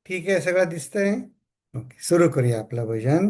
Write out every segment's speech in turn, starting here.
ठीक आहे, सगळं दिसतंय. ओके, सुरू करूया आपलं भजन.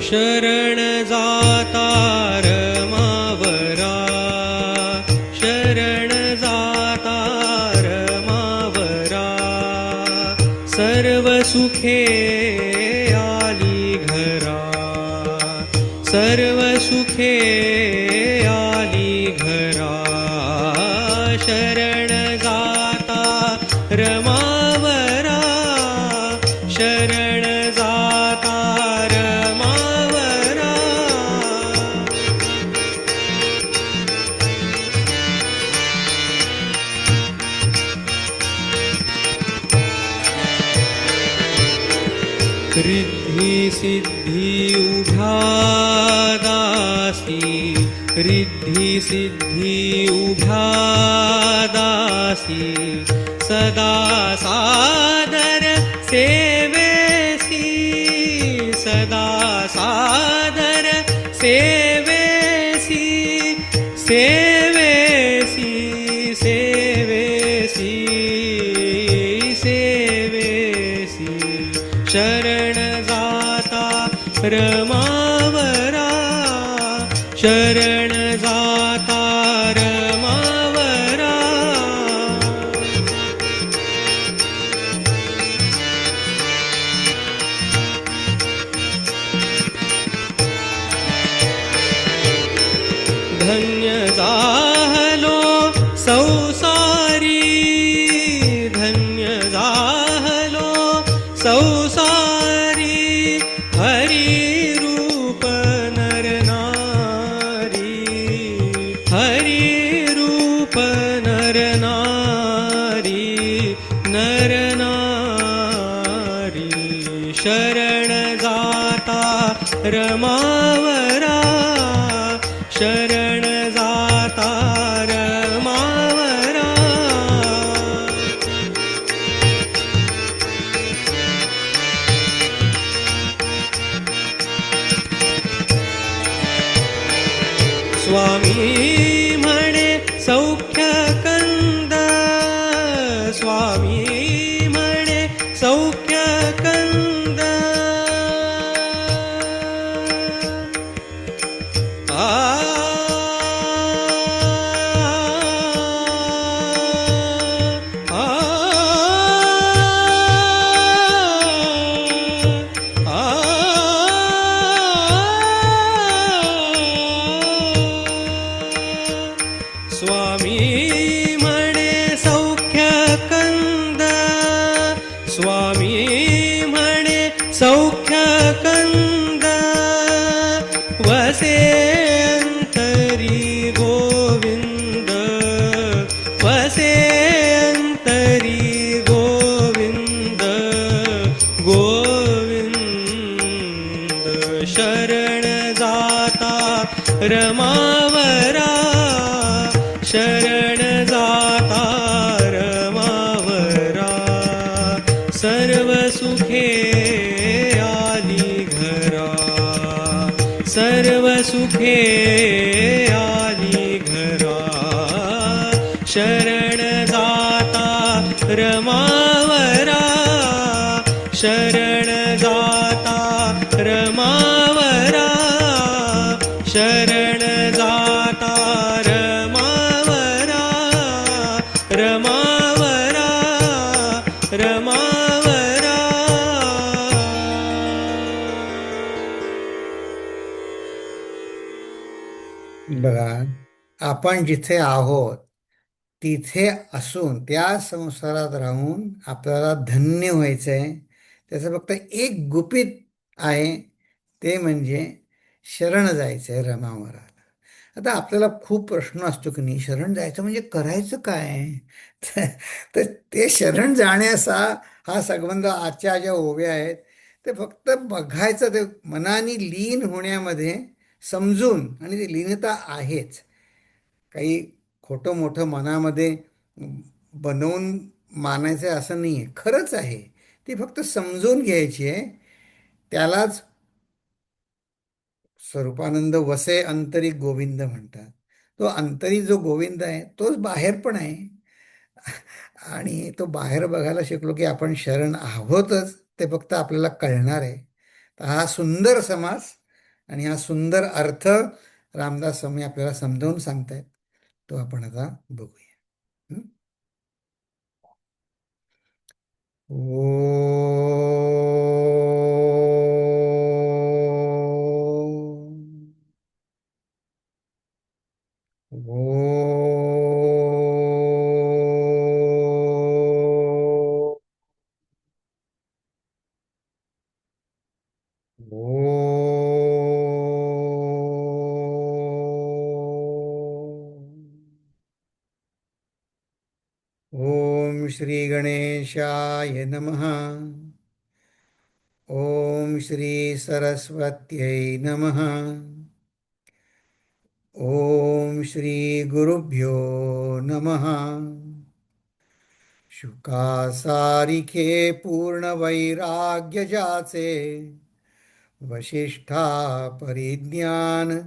शरण जाता रमावरा, शरण जाता रमावरा, सर्व सुखे आली घरा, सर्व सुखे आली घरा. शरण जाता रमावरा, शरण जाता रमावरा. रिद्धी सिद्धी उभ्या दासी, रिद्धी सिद्धी उभ्या दासी, सदा सादर सेवेसी, सदा सादर सेवेसी, सेवेसी, सेवेसी, सेवेसी. शरण जाता रमावरा, शरण जाता रमावरा. धन्य जाहलो संसारी, धन्य जाहलो संसारी, हरि रूप नर नारी, हरि रूप नर नारी, नर नारी. शरण जाता रमावरा, शरण जाता रमावरा. स्वामी म्हणे सौख्य कंद, स्वामी म्हणे सौख्य कंद. स्वामी म्हणे सौख्य कंद, स्वामी म्हणे सौख्य कंद. वसे अंतरी गोविंद, वसे अंतरी गोविंद, गोविंद. शरण जाता रमावरा, शरण जाता रमावरा. सर्व सुखे आली घरा, सर्व सुखे आली घरा. शरण जाता रमावरा, शरण जाता रमावरा, शरण जाता रमावरा, रमावरा, रमावरा. बघा, आपण जिथे आहोत तिथे असून त्या संसारात राहून आपल्याला धन्य व्हायचंय. त्याचं फक्त एक गुपित आहे, ते म्हणजे शरण जायचंय रमावराला. आता आपल्याला खूप प्रश्न असतो की नाही, शरण जायचं म्हणजे करायचं काय? तर तर ते शरण जाण्याचा हा संबंध आजच्या ज्या ओव्या आहेत, ते फक्त बघायचं, ते मनाने लीन होण्यामध्ये समजून, आणि ती लीनता आहेच. काही खोटं मोठं मनामध्ये बनवून मानायचं आहे असं नाही आहे, खरंच आहे. ती फक्त समजून घ्यायची आहे. त्यालाच स्वरूपानंद वसे अंतरी गोविंद म्हणतात. तो अंतरी जो गोविंद आहे तोच बाहेर पण आहे. आणि तो बाहेर बघायला शिकलो की आपण शरण आहोतच, ते फक्त आपल्याला कळणार आहे. तर हा सुंदर समास आणि हा सुंदर अर्थ रामदास स्वामी आपल्याला समजावून सांगतायत, तो आपण आता बघूया. हं? ओ, ओम श्री गणेशाय नमः. ओम श्री सरस्वत्यै नमः. ओम श्री गुरुभ्यो नमः. शुकासारिखे पूर्ण वैराग्य जाचे, वशिष्ठा परिज्ञान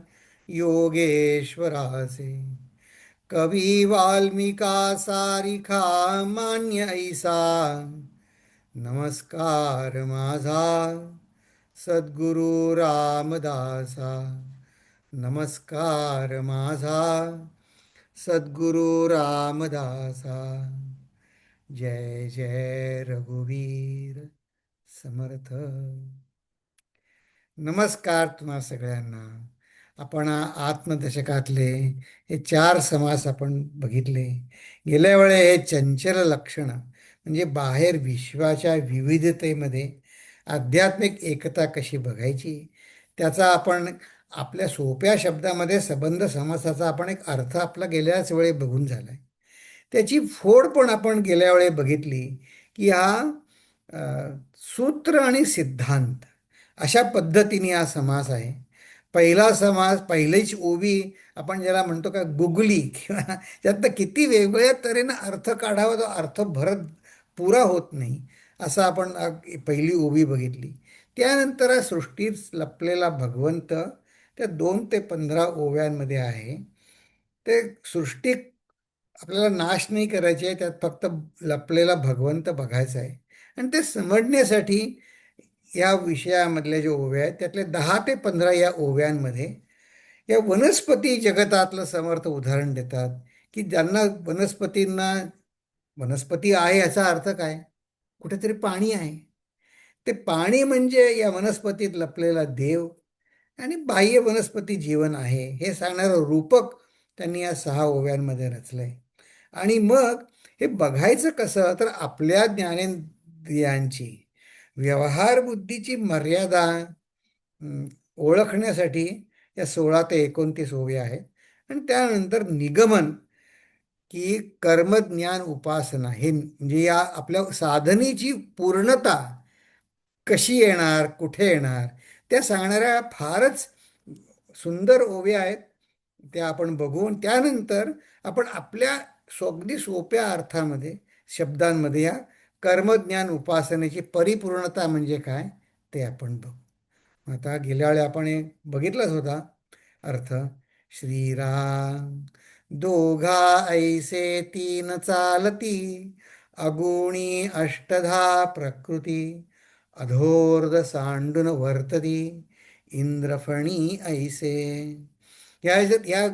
योगेश्वराचे, कवी वाल्मिका सारिखा मान्य ऐसा, नमस्कार माझा सद्गुरु रामदासा. नमस्कार माझा सद्गुरु रामदासा. जय जय रघुवीर समर्थ. नमस्कार तुम्हा सगळ्यांना. आपण आत्मदशकातले हे 4 समास आपण बघितले. गेल्या वेळे हे चंचल लक्षणं म्हणजे बाहेर विश्वाच्या विविधतेमध्ये आध्यात्मिक एकता कशी बघायची, त्याचा आपण आपल्या सोप्या शब्दामध्ये संबंध समासाचा आपण एक अर्थ आपला गेल्याच वेळी बघून झाला आहे. त्याची फोड पण आपण गेल्या वेळी बघितली की हा अ, सूत्र आणि सिद्धांत अशा पद्धतीने हा समास आहे. पहिला समास, पहिलीच ओवी आपण ज्याला म्हणतो का गुगली, किंवा त्यातनं किती वेगवेगळ्या तऱ्हेनं अर्थ काढावा, तो अर्थ भरत पुरा होत नाही, असं आपण पहिली ओवी बघितली. त्यानंतर हा सृष्टीत लपलेला भगवंत त्या 2 ते 15 ओव्यांमध्ये आहे. ते सृष्टी आपल्याला नाश नाही करायची आहे, त्यात फक्त लपलेला भगवंत बघायचा आहे. आणि ते समजण्यासाठी या विषयामधल्या ज्या ओव्या आहेत त्यातले 10 ते 15 या ओव्यांमध्ये या वनस्पती जगतातलं समर्थ उदाहरण देतात, की ज्यांना वनस्पतींना, वनस्पती आहे याचा अर्थ काय, कुठेतरी पाणी आहे. ते पाणी म्हणजे या वनस्पतीत लपलेला देव, आणि बाह्य वनस्पती जीवन आहे हे सांगणारं रूपक त्यांनी या 6 ओव्यांमध्ये रचलंय. आणि मग हे बघायचं कसं, तर आपल्या ज्ञानेंद्रियांची व्यवहार बुद्धीची मर्यादा ओळखण्यासाठी या 16 ते 29 ओव्या आहेत. आणि त्यानंतर निगमन, की कर्मज्ञान उपासना, हे म्हणजे या आपल्या साधनेची पूर्णता कशी येणार, कुठे येणार, त्या सांगणाऱ्या फारच सुंदर ओव्या आहेत. त्या आपण बघून त्यानंतर आपण आपल्या अगदी सोप्या अर्थामध्ये, शब्दांमध्ये या कर्मज्ञान उपासनेची परिपूर्णता म्हणजे काय ते आपण बघू. आता गेल्या वेळी आपण एक बघितलाच होता अर्थ. श्रीराम दोघा ऐसे तीन चालती, अगुणी अष्टधा प्रकृती, अधोर्ध सांडून वर्तती, इंद्रफणी ऐसे. या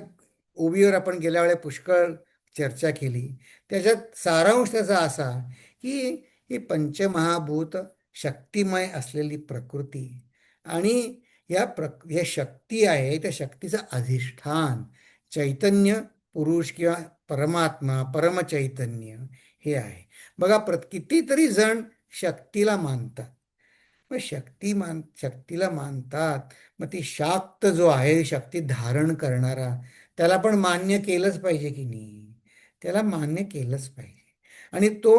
ओवीवर आपण गेल्या वेळेला पुष्कळ चर्चा केली. त्याच्यात सारांश त्याचा असा की ही पंचमहाभूत शक्तिमय असलेली प्रकृती, आणि हे शक्ती आहे, त्या शक्तीचं अधिष्ठान चैतन्य पुरुष किंवा परमात्मा, परमचैतन्य हे आहे. बघा, कितीतरी जण शक्तीला मानतात. मग शक्तीला मानतात, मग ती शाक्त जो आहे, शक्ती धारण करणारा, त्याला पण मान्य केलंच पाहिजे की नाही? त्याला मान्य केलंच पाहिजे. आणि तो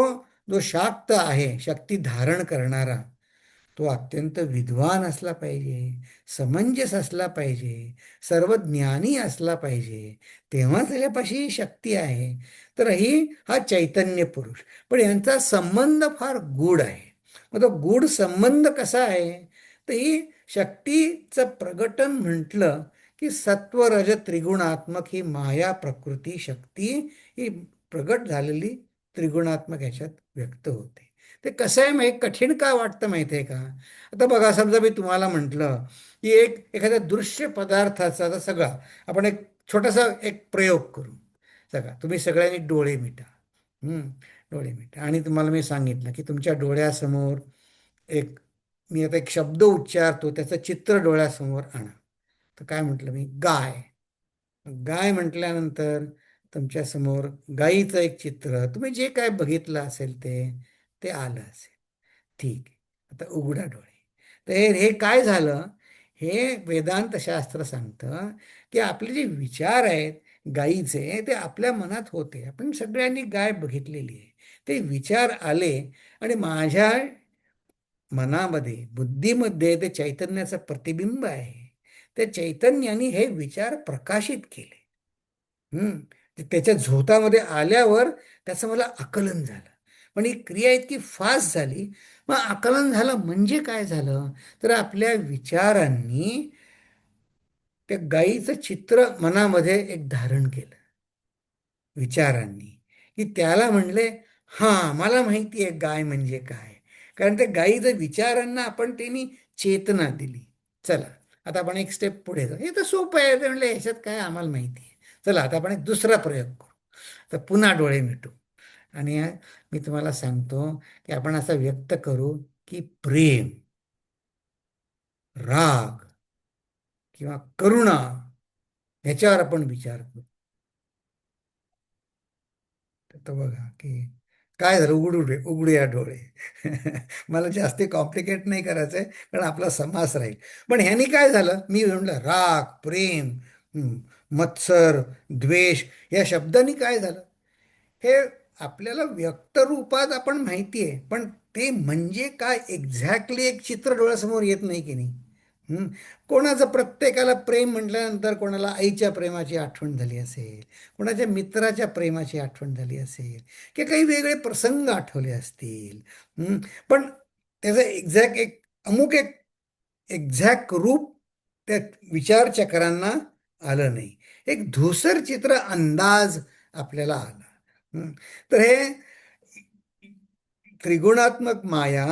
जो शाक्त आहे, शक्ती धारण करणारा, तो अत्यंत विद्वान असला पाहिजे, समंजस असला पाहिजे, सर्व ज्ञानी असला पाहिजे, तेव्हा त्याच्यापाशी ही शक्ती आहे. तर हा चैतन्य पुरुष. पण यांचा संबंध फार गूढ आहे. मग तो गूढ संबंध कसा आहे? तर ही शक्तीचं प्रगटन म्हटलं की सत्व रज त्रिगुणात्मक ही माया प्रकृती शक्ती ही प्रगट झालेली त्रिगुणात्मक ह्याच्यात व्यक्त होते. ते कसं आहे माहीत, कठीण का वाटतं माहिती आहे का? आता बघा, समजा मी तुम्हाला म्हटलं की एखाद्या दृश्य पदार्थाचा, आता सगळा आपण एक छोटासा एक प्रयोग करू. सगळा तुम्ही सगळ्यांनी डोळे मिटा. हं, डोळे मिटा आणि तुम्हाला मी सांगितलं की तुमच्या डोळ्यासमोर एक, मी आता एक शब्द उच्चारतो, त्याचं चित्र डोळ्यासमोर आणा. तर काय म्हटलं मी? गाय. गाय म्हटल्यानंतर तुमच्यासमोर गाईचं एक चित्र, तुम्ही जे काय बघितलं असेल ते ते आलं असेल. ठीक आहे. आता उघडा डोळे. तर हे काय झालं? हे वेदांत शास्त्र सांगतं की आपले जे विचार आहेत गायीचे, ते आपल्या मनात होते. आपण सगळ्यांनी गाय बघितलेली आहे. ते विचार आले आणि माझ्या मनामध्ये, बुद्धीमध्ये ते चैतन्याचं प्रतिबिंब आहे. त्या चैतन्याने हे विचार प्रकाशित केले. त्याच्या झोतामध्ये आल्यावर त्याचं मला आकलन झालं. पण ही क्रिया इतकी फास्ट झाली. मग आकलन झालं म्हणजे काय झालं? तर आपल्या विचारांनी त्या गायीचं चित्र मनामध्ये एक धारण केलं. विचारांनी, की त्याला म्हणले, हां, मला माहिती आहे गाय म्हणजे काय. कारण त्या गायीच्या विचारांना आपण त्यांनी चेतना दिली. चला, आता आपण एक स्टेप पुढे जाऊ. हे तर सोपं आहे. ते म्हणले ह्याच्यात काय, आम्हाला माहिती आहे. चला, आता आपण एक दुसरा प्रयोग करू. तर पुन्हा डोळे मिटू आणि मी तुम्हाला सांगतो की आपण असं व्यक्त करू की प्रेम, राग किंवा करुणा ह्याच्यावर आपण विचार करू. तर बघा की काय झालं, उघडूया डोळे. मला जास्त कॉम्प्लिकेट नाही करायचंय, कारण आपला समास राहील. पण ह्यानी काय झालं, मी म्हटलं राग, प्रेम, हं, मत्सर, द्वेष, या शब्दांनी काय झालं, हे आपल्याला व्यक्त रूपात आपण माहिती आहे, पण ते म्हणजे काय एक्झॅक्टली एक चित्र डोळ्यासमोर येत नाही की नाही. हं? कोणाचं, प्रत्येकाला प्रेम म्हटल्यानंतर कोणाला आईच्या प्रेमाची आठवण झाली असेल, कोणाच्या मित्राच्या प्रेमाची आठवण झाली असेल, की काही वेगळे प्रसंग आठवले असतील. पण त्याचं अमुक एक एक्झॅक्ट रूप त्या विचारचक्रांना आलं नाही. एक धूसर चित्र, अंदाज आपल्याला आला. तर हे त्रिगुणात्मक माया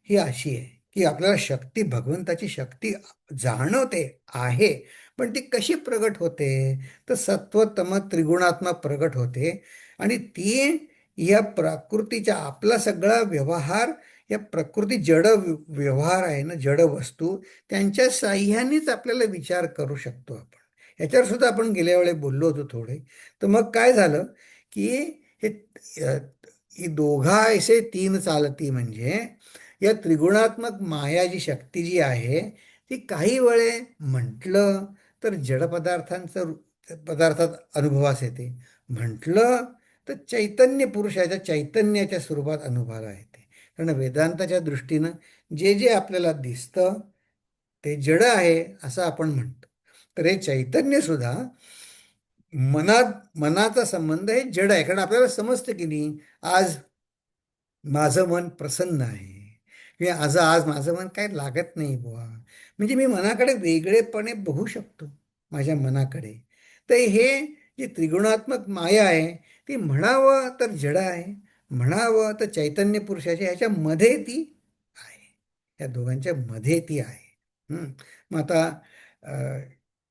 ही अशी आहे की आपल्याला शक्ती, भगवंताची शक्ती जाणवते आहे. पण ती कशी प्रगट होते? तर सत्व तम त्रिगुणात्मक प्रगट होते. आणि ती या प्रकृतीच्या, आपला सगळा व्यवहार या प्रकृती जड व्यवहार आहे ना, जड वस्तू, त्यांच्या साह्यानेच आपल्याला विचार करू शकतो आपण. ह्याच्यावर सुद्धा आपण गेल्या वेळी बोललो होतो थोडे. तर मग काय झालं की हे ही दोघा ऐसे तीन चालती, म्हणजे या त्रिगुणात्मक माया जी शक्ती जी आहे, ती काही वेळे म्हटलं तर जड पदार्थात अनुभवास येते, म्हटलं तर चैतन्य पुरुषाच्या चैतन्याच्या स्वरूपात अनुभवाला येते. कारण वेदांताच्या दृष्टीनं जे जे आपल्याला दिसतं ते जड आहे असं आपण म्हणतो. तर हे चैतन्य सुद्धा मनाचा संबंध हे जड आहे. कारण आपल्याला समजतं की नाही, आज माझं मन प्रसन्न आहे, किंवा आज आज माझं मन काय लागत नाही बुवा, म्हणजे मी मनाकडे वेगळेपणे बघू शकतो, माझ्या मनाकडे. तर हे जी त्रिगुणात्मक माया आहे, ती म्हणावं तर जड आहे, म्हणावं तर चैतन्य पुरुषाच्या ह्याच्यामध्ये ती आहे. या दोघांच्या मध्ये ती आहे. मग आता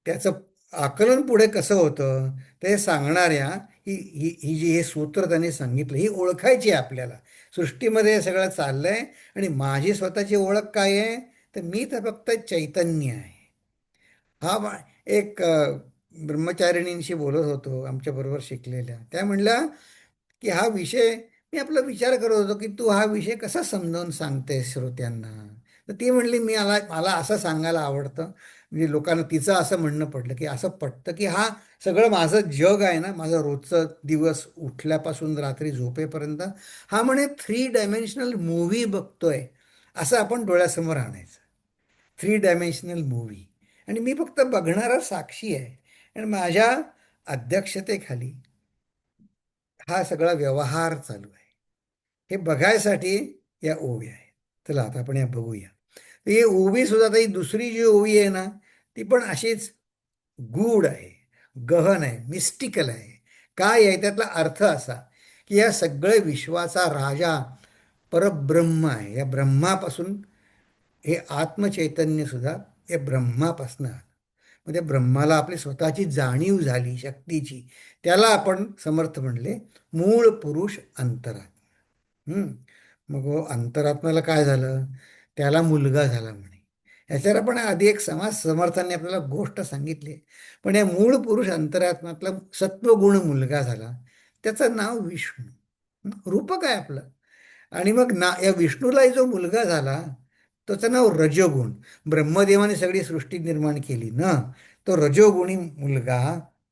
त्याचं आकलन पुढे कसं होतं ते सांगणाऱ्या ही ही ही जी हे सूत्र त्यांनी सांगितलं, ही ओळखायची आहे आपल्याला. सृष्टीमध्ये हे सगळं चाललंय आणि माझी स्वतःची ओळख काय आहे? तर मी तर फक्त चैतन्य आहे. एक ब्रह्मचारिणींशी बोलत होतो, आमच्याबरोबर शिकलेल्या. त्या म्हणल्या की हा विषय, मी आपला विचार करत होतो की तू हा विषय कसा समजावून सांगतेस श्रोत्यांना. तर ती म्हणली, मी मला मला असं सांगायला आवडतं, म्हणजे लोकांना तिचं असं म्हणणं पडलं, की असं पटतं की हा सगळं माझं जग आहे ना, माझं रोजचं दिवस उठल्यापासून रात्री झोपेपर्यंत, हा म्हणे 3 डायमेन्शनल मूव्ही बघतोय, असं आपण डोळ्यासमोर आणायचं. 3 डायमेन्शनल मूव्ही. आणि मी फक्त बघणारा साक्षी आहे. आणि माझ्या अध्यक्षतेखाली हा सगळा व्यवहार चालू आहे. हे बघायसाठी या ओवी आहेत. चला आता आपण या बघूया. तर ही ओवी सुद्धा, आता ही दुसरी जी ओवी आहे ना, ती पण अशीच गूढ आहे, गहन आहे, मिस्टिकल आहे. काय आहे त्यातला अर्थ असा, की या सगळे विश्वाचा राजा परब्रह्म आहे. या ब्रह्मापासून हे आत्मचैतन्य सुद्धा या ब्रह्मापासून आलं. मग त्या ब्रह्माला आपली स्वतःची जाणीव झाली शक्तीची. त्याला आपण समर्थ म्हणले मूळ पुरुष अंतरात्मा. हम्म. मग अंतरात्म्याला काय झालं? त्याला मुलगा झाला म्हणे. ह्याच्यावर आपण आधी एक समाज समर्थांनी आपल्याला गोष्ट सांगितली. पण या मूळ पुरुष अंतरात्म्यातला सत्वगुण मुलगा झाला, त्याचं नाव विष्णू. रूपक आहे आपलं. आणि मग या विष्णूलाही जो मुलगा झाला, त्याचं नाव रजोगुण. ब्रह्मदेवाने सगळी सृष्टी निर्माण केली ना, तो रजोगुणी मुलगा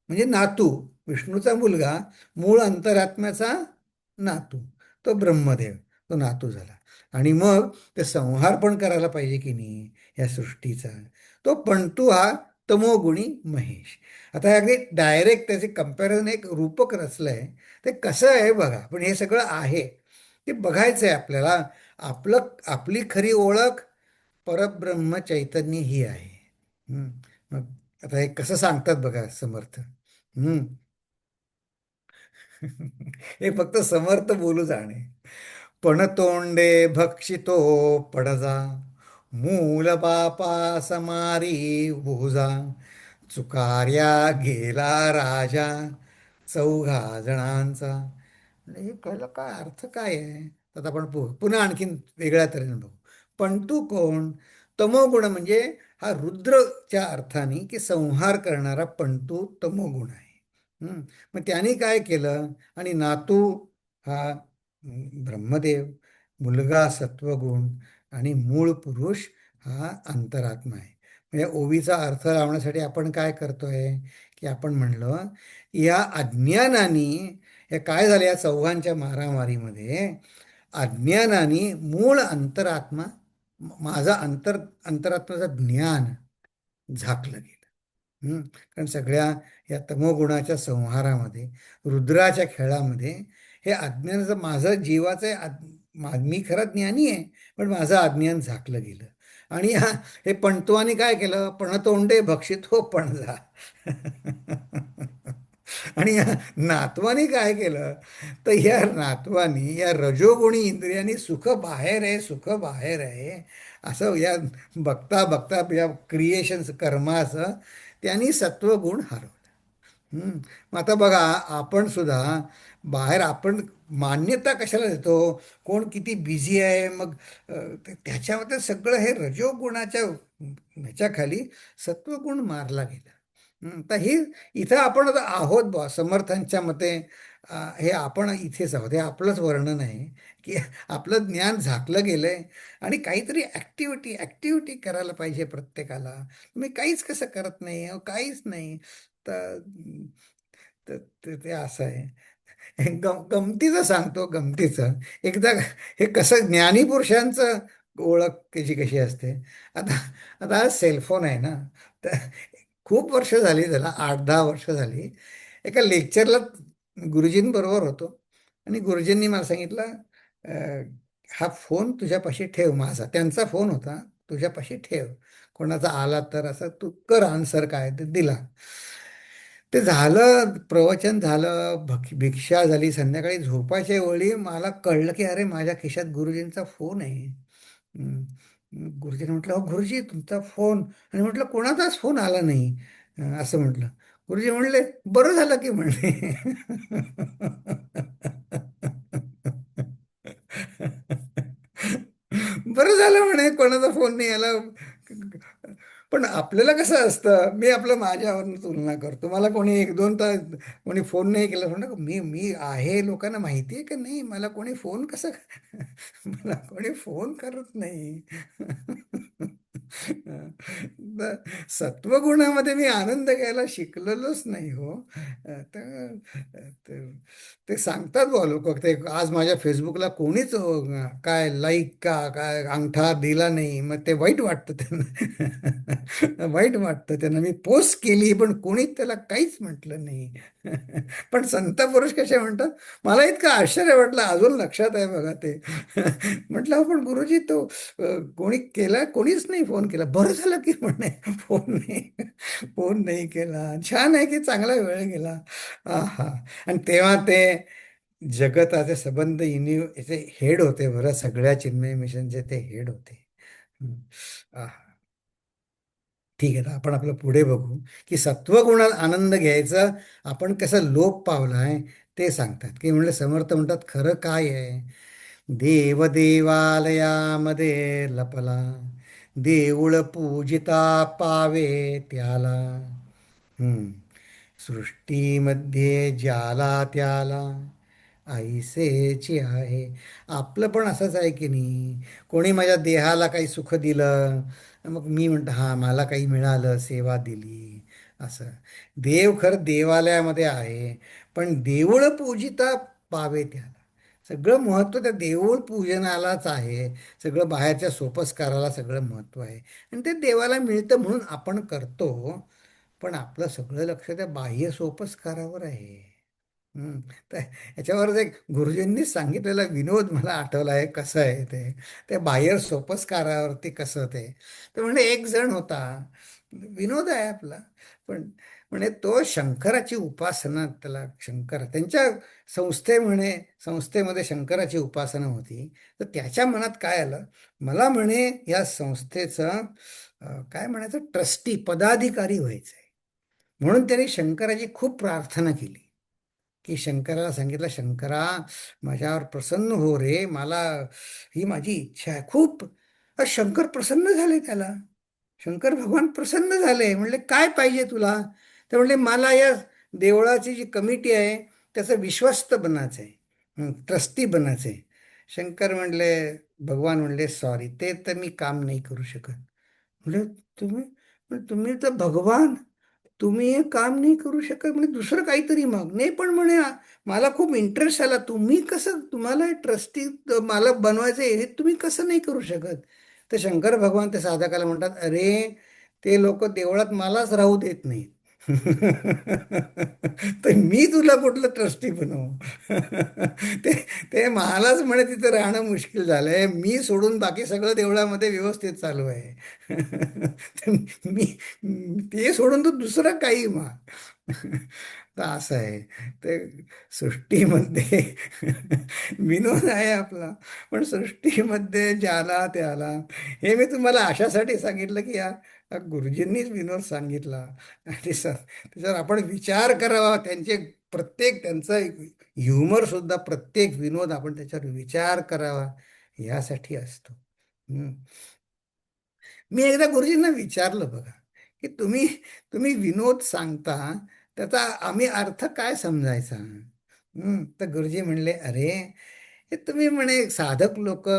म्हणजे नातू, विष्णूचा मुलगा, मूळ अंतरात्म्याचा नातू, तो ब्रह्मदेव, तो नातू झाला. आणि मग ते संहार पण करायला पाहिजे की नाही या सृष्टीचा, तो पंतू हा तमोगुणी महेश. आता अगदी डायरेक्ट त्याचे कंपॅरिझन एक रूपक रचलंय. ते कसं आहे बघा, पण हे सगळं आहे ते बघायचं आहे आपल्याला. आपली खरी ओळख परब्रह्म चैतन्य ही आहे. हम्म. मग आता हे कसं सांगतात बघा समर्थ. हम्म. हे फक्त समर्थ बोलू जाणे. पण तोंडे भक्षितो पडजा, मूल बापा समारी भुजा, चुकारया गेला राजा चौघा जणांचा. म्हणजे हे कळलं काय अर्थ काय आहे? आता आपण पुन्हा आणखीन वेगळ्या तऱ्हेने बघू. पण तू कोण? तमोगुण म्हणजे हा रुद्रच्या अर्थाने की संहार करणारा पंतू तमोगुण आहे. हम्म. मग त्याने काय केलं? आणि नातू हा ब्रह्मदेव, मुलगा सत्वगुण, आणि मूळ पुरुष हा अंतरात्मा आहे. म्हणजे ओवीचा अर्थ लावण्यासाठी आपण काय करतोय, की आपण म्हणलं या अज्ञानाने, हे काय झालं या चौघांच्या मारामारीमध्ये, अज्ञानाने मूळ अंतरात्मा, माझा अंतरात्म्याचं ज्ञान झाकलं गेलं. कारण सगळ्या या तमोगुणाच्या संहारामध्ये, रुद्राच्या खेळामध्ये, हे अज्ञानाचं, माझं जीवाचं मी खरं ज्ञानी आहे, पण माझं अज्ञान झाकलं गेलं. आणि हे पणतुआने काय केलं? पणतोंडे भक्षित हो पणजा. आणि या नातवाने काय केलं? तर या नातवानी, या रजोगुणी इंद्रियानी सुख बाहेर आहे, सुख बाहेर आहे, असं या बघता बघता या क्रिएशन्स कर्माचं त्यांनी सत्वगुण हरवलं. मग आता बघा, आपण सुद्धा बाहेर आपण मान्यता कशाला देतो? कोण किती बिझी आहे, मग त्याच्यामध्ये सगळं हे रजोगुणाच्या ह्याच्याखाली सत्वगुण मारला गेला. तर ही इथं आपण आता आहोत बा समर्थांच्या मते. हे आपण इथेच आहोत, हे आपलंच वर्णन आहे की आपलं ज्ञान झाकलं गेलंय. आणि काहीतरी ॲक्टिव्हिटी करायला पाहिजे प्रत्येकाला. तुम्ही काहीच कसं करत नाही, काहीच नाही. तर ते असं आहे. गमतीचं सांगतो, गमतीचं. एकदा हे कसं ज्ञानी पुरुषांचं ओळख कशी कशी असते. आता आता हा सेलफोन आहे ना, तर खूप वर्ष झाली, त्याला 8-10 वर्ष झाली. एका लेक्चरला गुरुजींबरोबर होतो, आणि गुरुजींनी मला सांगितलं, "अ, हा फोन तुझ्यापाशी ठेव, माझा त्यांचा फोन होता, तुझ्यापाशी ठेव, कोणाचा आला तर असं तू कर, आन्सर काय ते दिला." ते झालं, प्रवचन झालं, भिक्षा झाली, संध्याकाळी झोपायच्या वेळी मला कळलं की अरे माझ्या खिशात गुरुजींचा फोन आहे. हम्म. गुरुजीने म्हटलं, "अहो गुरुजी, तुमचा फोन." आणि म्हटलं, "कोणाचाच फोन आला नाही." असं म्हटलं. गुरुजी म्हणले, "बरं झालं की," म्हणले. बरं झालं म्हणे, कोणाचा फोन नाही आला. पण आपल्याला कसं असतं, मी आपलं माझ्यावरून तुलना करतो. मला कोणी 1-2 तास कोणी फोन नाही केला, म्हणलं मी मी आहे, लोकांना माहिती आहे का नाही मला कोणी फोन कसं मला कोणी फोन करत नाही. सत्वगुणामध्ये मी आनंद घ्यायला शिकलेलोच नाही हो. तर ते ते सांगतात बुवा लोक, ते आज माझ्या फेसबुकला कोणीच काय लाईक का काय अंगठा दिला नाही, मग ते वाईट वाटतं त्यांना. वाईट वाटतं त्यांना. मी पोस्ट केली पण कोणीच त्याला काहीच म्हटलं नाही. पण संत पुरुष कसे म्हणतात, मला इतकं आश्चर्य वाटलं, अजून लक्षात आहे बघा ते. म्हटलं "हो, पण गुरुजी तो कोणी केला, कोणीच नाही फोन केला, बरं झालं की म्हणे फोन नाही केला, छान आहे की चांगला वेळ गेला. हा. आणि तेव्हा ते जगताचे संबंध याचे हेड होते बरं, सगळ्या चिन्मय मिशनचे ते हेड होते. हं. आहा. ठीक आहे, तर आपण आपलं पुढे बघू की सत्वगुणात आनंद घ्यायचा आपण कसं लोप पावलाय ते सांगतात. की म्हणलं समर्थ म्हणतात, खरं काय आहे, देव देवालयामध्ये लपला, देऊळ पूजिता पावे त्याला. हम्म. सृष्टीमध्ये ज्याला त्याला ऐसेची आहे. आपलं पण असंच आहे की नाही. कोणी माझ्या देहाला काही सुख दिलं, मग मी म्हणतो हां मला काही मिळालं, सेवा दिली, असं. देव खरं देवालयामध्ये आहे, पण देऊळ पूजिता पावे त्याला. सगळं महत्त्व त्या देऊळ पूजनालाच आहे. सगळं बाहेरच्या सोपस्काराला सगळं महत्त्व आहे. आणि ते देवाला मिळतं म्हणून आपण करतो. पण आपलं सगळं लक्ष त्या बाह्य सोपस्कारावर आहे. हम्म. तर याच्यावरच एक गुरुजींनीच सांगितलेला विनोद मला आठवला आहे. कसं आहे ते, त्या बाह्य सोपस्कारावरती कसं ते. तर म्हणजे एक जण होता, विनोद आहे आपला, पण म्हणे तो शंकराची उपासना, त्याला शंकर त्यांच्या संस्थेमध्ये शंकराची उपासना होती. तर त्याच्या मनात काय आलं, मला म्हणे या संस्थेचं काय म्हणायचं, ट्रस्टी पदाधिकारी व्हायचं आहे. म्हणून त्याने शंकराची खूप प्रार्थना केली. की शंकराला सांगितलं, शंकरा माझ्यावर प्रसन्न हो रे, मला ही माझी इच्छा आहे खूप. शंकर प्रसन्न झाले त्याला. शंकर भगवान प्रसन्न झाले. म्हणले काय पाहिजे तुला. तर म्हणले मला या देवळाची जी कमिटी आहे त्याचं विश्वस्त बनायचं आहे, ट्रस्टी बनायचं आहे. शंकर म्हणले, भगवान म्हणले सॉरी, ते तर मी काम नाही करू शकत. म्हणजे तुम्ही, तुम्ही तर भगवान, तुम्ही हे काम नाही करू शकत, म्हणजे दुसरं काहीतरी मग नाही. पण म्हणे मला खूप इंटरेस्ट आला, तुम्ही कसं, तुम्हाला ट्रस्टी मला बनवायचं हे तुम्ही कसं नाही करू शकत. तर शंकर भगवान ते साधकाला म्हणतात, अरे ते लोक देवळात मलाच राहू देत नाहीत. तर मी तुला कुठलं ट्रस्टी बनवू. ते ते मलाच म्हणे तिथं राहणं मुश्किल झालंय, मी सोडून बाकी सगळं देवळामध्ये व्यवस्थित चालू आहे. तर मी ते सोडून तर दुसरं काही मग. तर असं आहे ते सृष्टीमध्ये. विनोद आहे आपला, पण सृष्टीमध्ये ज्याला त्याला. हे मी तुम्हाला अशासाठी सांगितलं की या गुरुजींनीच विनोद सांगितला. आणि त्याच्यावर आपण विचार करावा. त्यांचा ह्युमर सुद्धा, प्रत्येक विनोद आपण त्याच्यावर विचार करावा यासाठी असतो. हम्म. मी एकदा गुरुजींना विचारलं बघा, की तुम्ही तुम्ही विनोद सांगता, त्याचा आम्ही अर्थ काय समजायचा. तर गुरुजी म्हणले, अरे हे तुम्ही म्हणे साधक लोक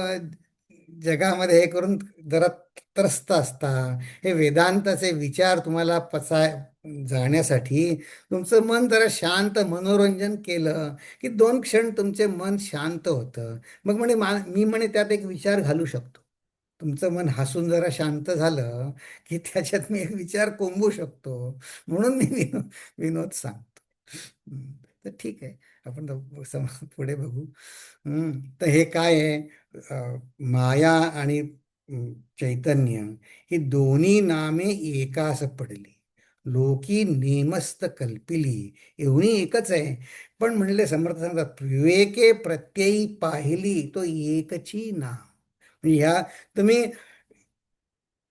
जगामध्ये हे करून जरा त्रस्त असता. हे वेदांताचे विचार तुम्हाला जाण्यासाठी तुमचं मन जरा शांत, मनोरंजन केलं की 2 क्षण तुमचे मन शांत होतं. मग म्हणे मी म्हणे त्यात एक विचार घालू शकतो. तुमचं मन हसून जरा शांत झालं की त्याच्यात मी एक विचार कोंबू शकतो. म्हणून मी विनोद सांगतो. हम्म. तर ठीक आहे, आपण पुढे बघू. तर हे काय आहे, माया आणि चैतन्य ही दोन्ही नामे एकास पडली, लोकी नेमस्त कल्पिली. एवढी एकच आहे. पण म्हणले समर्थ सांगतात, विवेके प्रत्ययी पाहिली तो एकची नाम. म्हणजे ह्या तुम्ही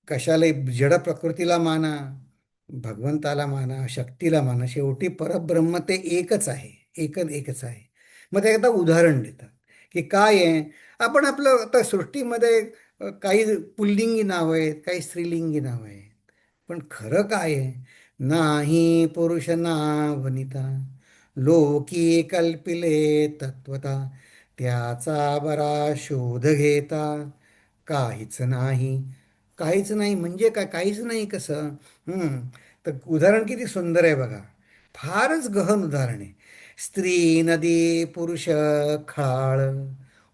कशालाही, जड प्रकृतीला माना, भगवंताला माना, शक्तीला माना, शेवटी परब्रह्म ते एकच आहे. एकच आहे. मग ते एकदा उदाहरण देतात की काय आहे. आपण आपलं आता सृष्टीमध्ये काही पुल्लिंगी नाव आहेत, काही स्त्रीलिंगी नाव आहेत. पण खरं काय आहे, नाही पुरुष ना वनिता, लोकी कल्पिले तत्वता, त्याचा बरा शोध घेता काहीच नाही काहीच नाही म्हणजे काय, काहीच नाही कसं? हम्म. तर उदाहरण किती सुंदर आहे बघा. फारच गहन उदाहरण आहे. स्त्री, नदी, पुरुष, खाळ.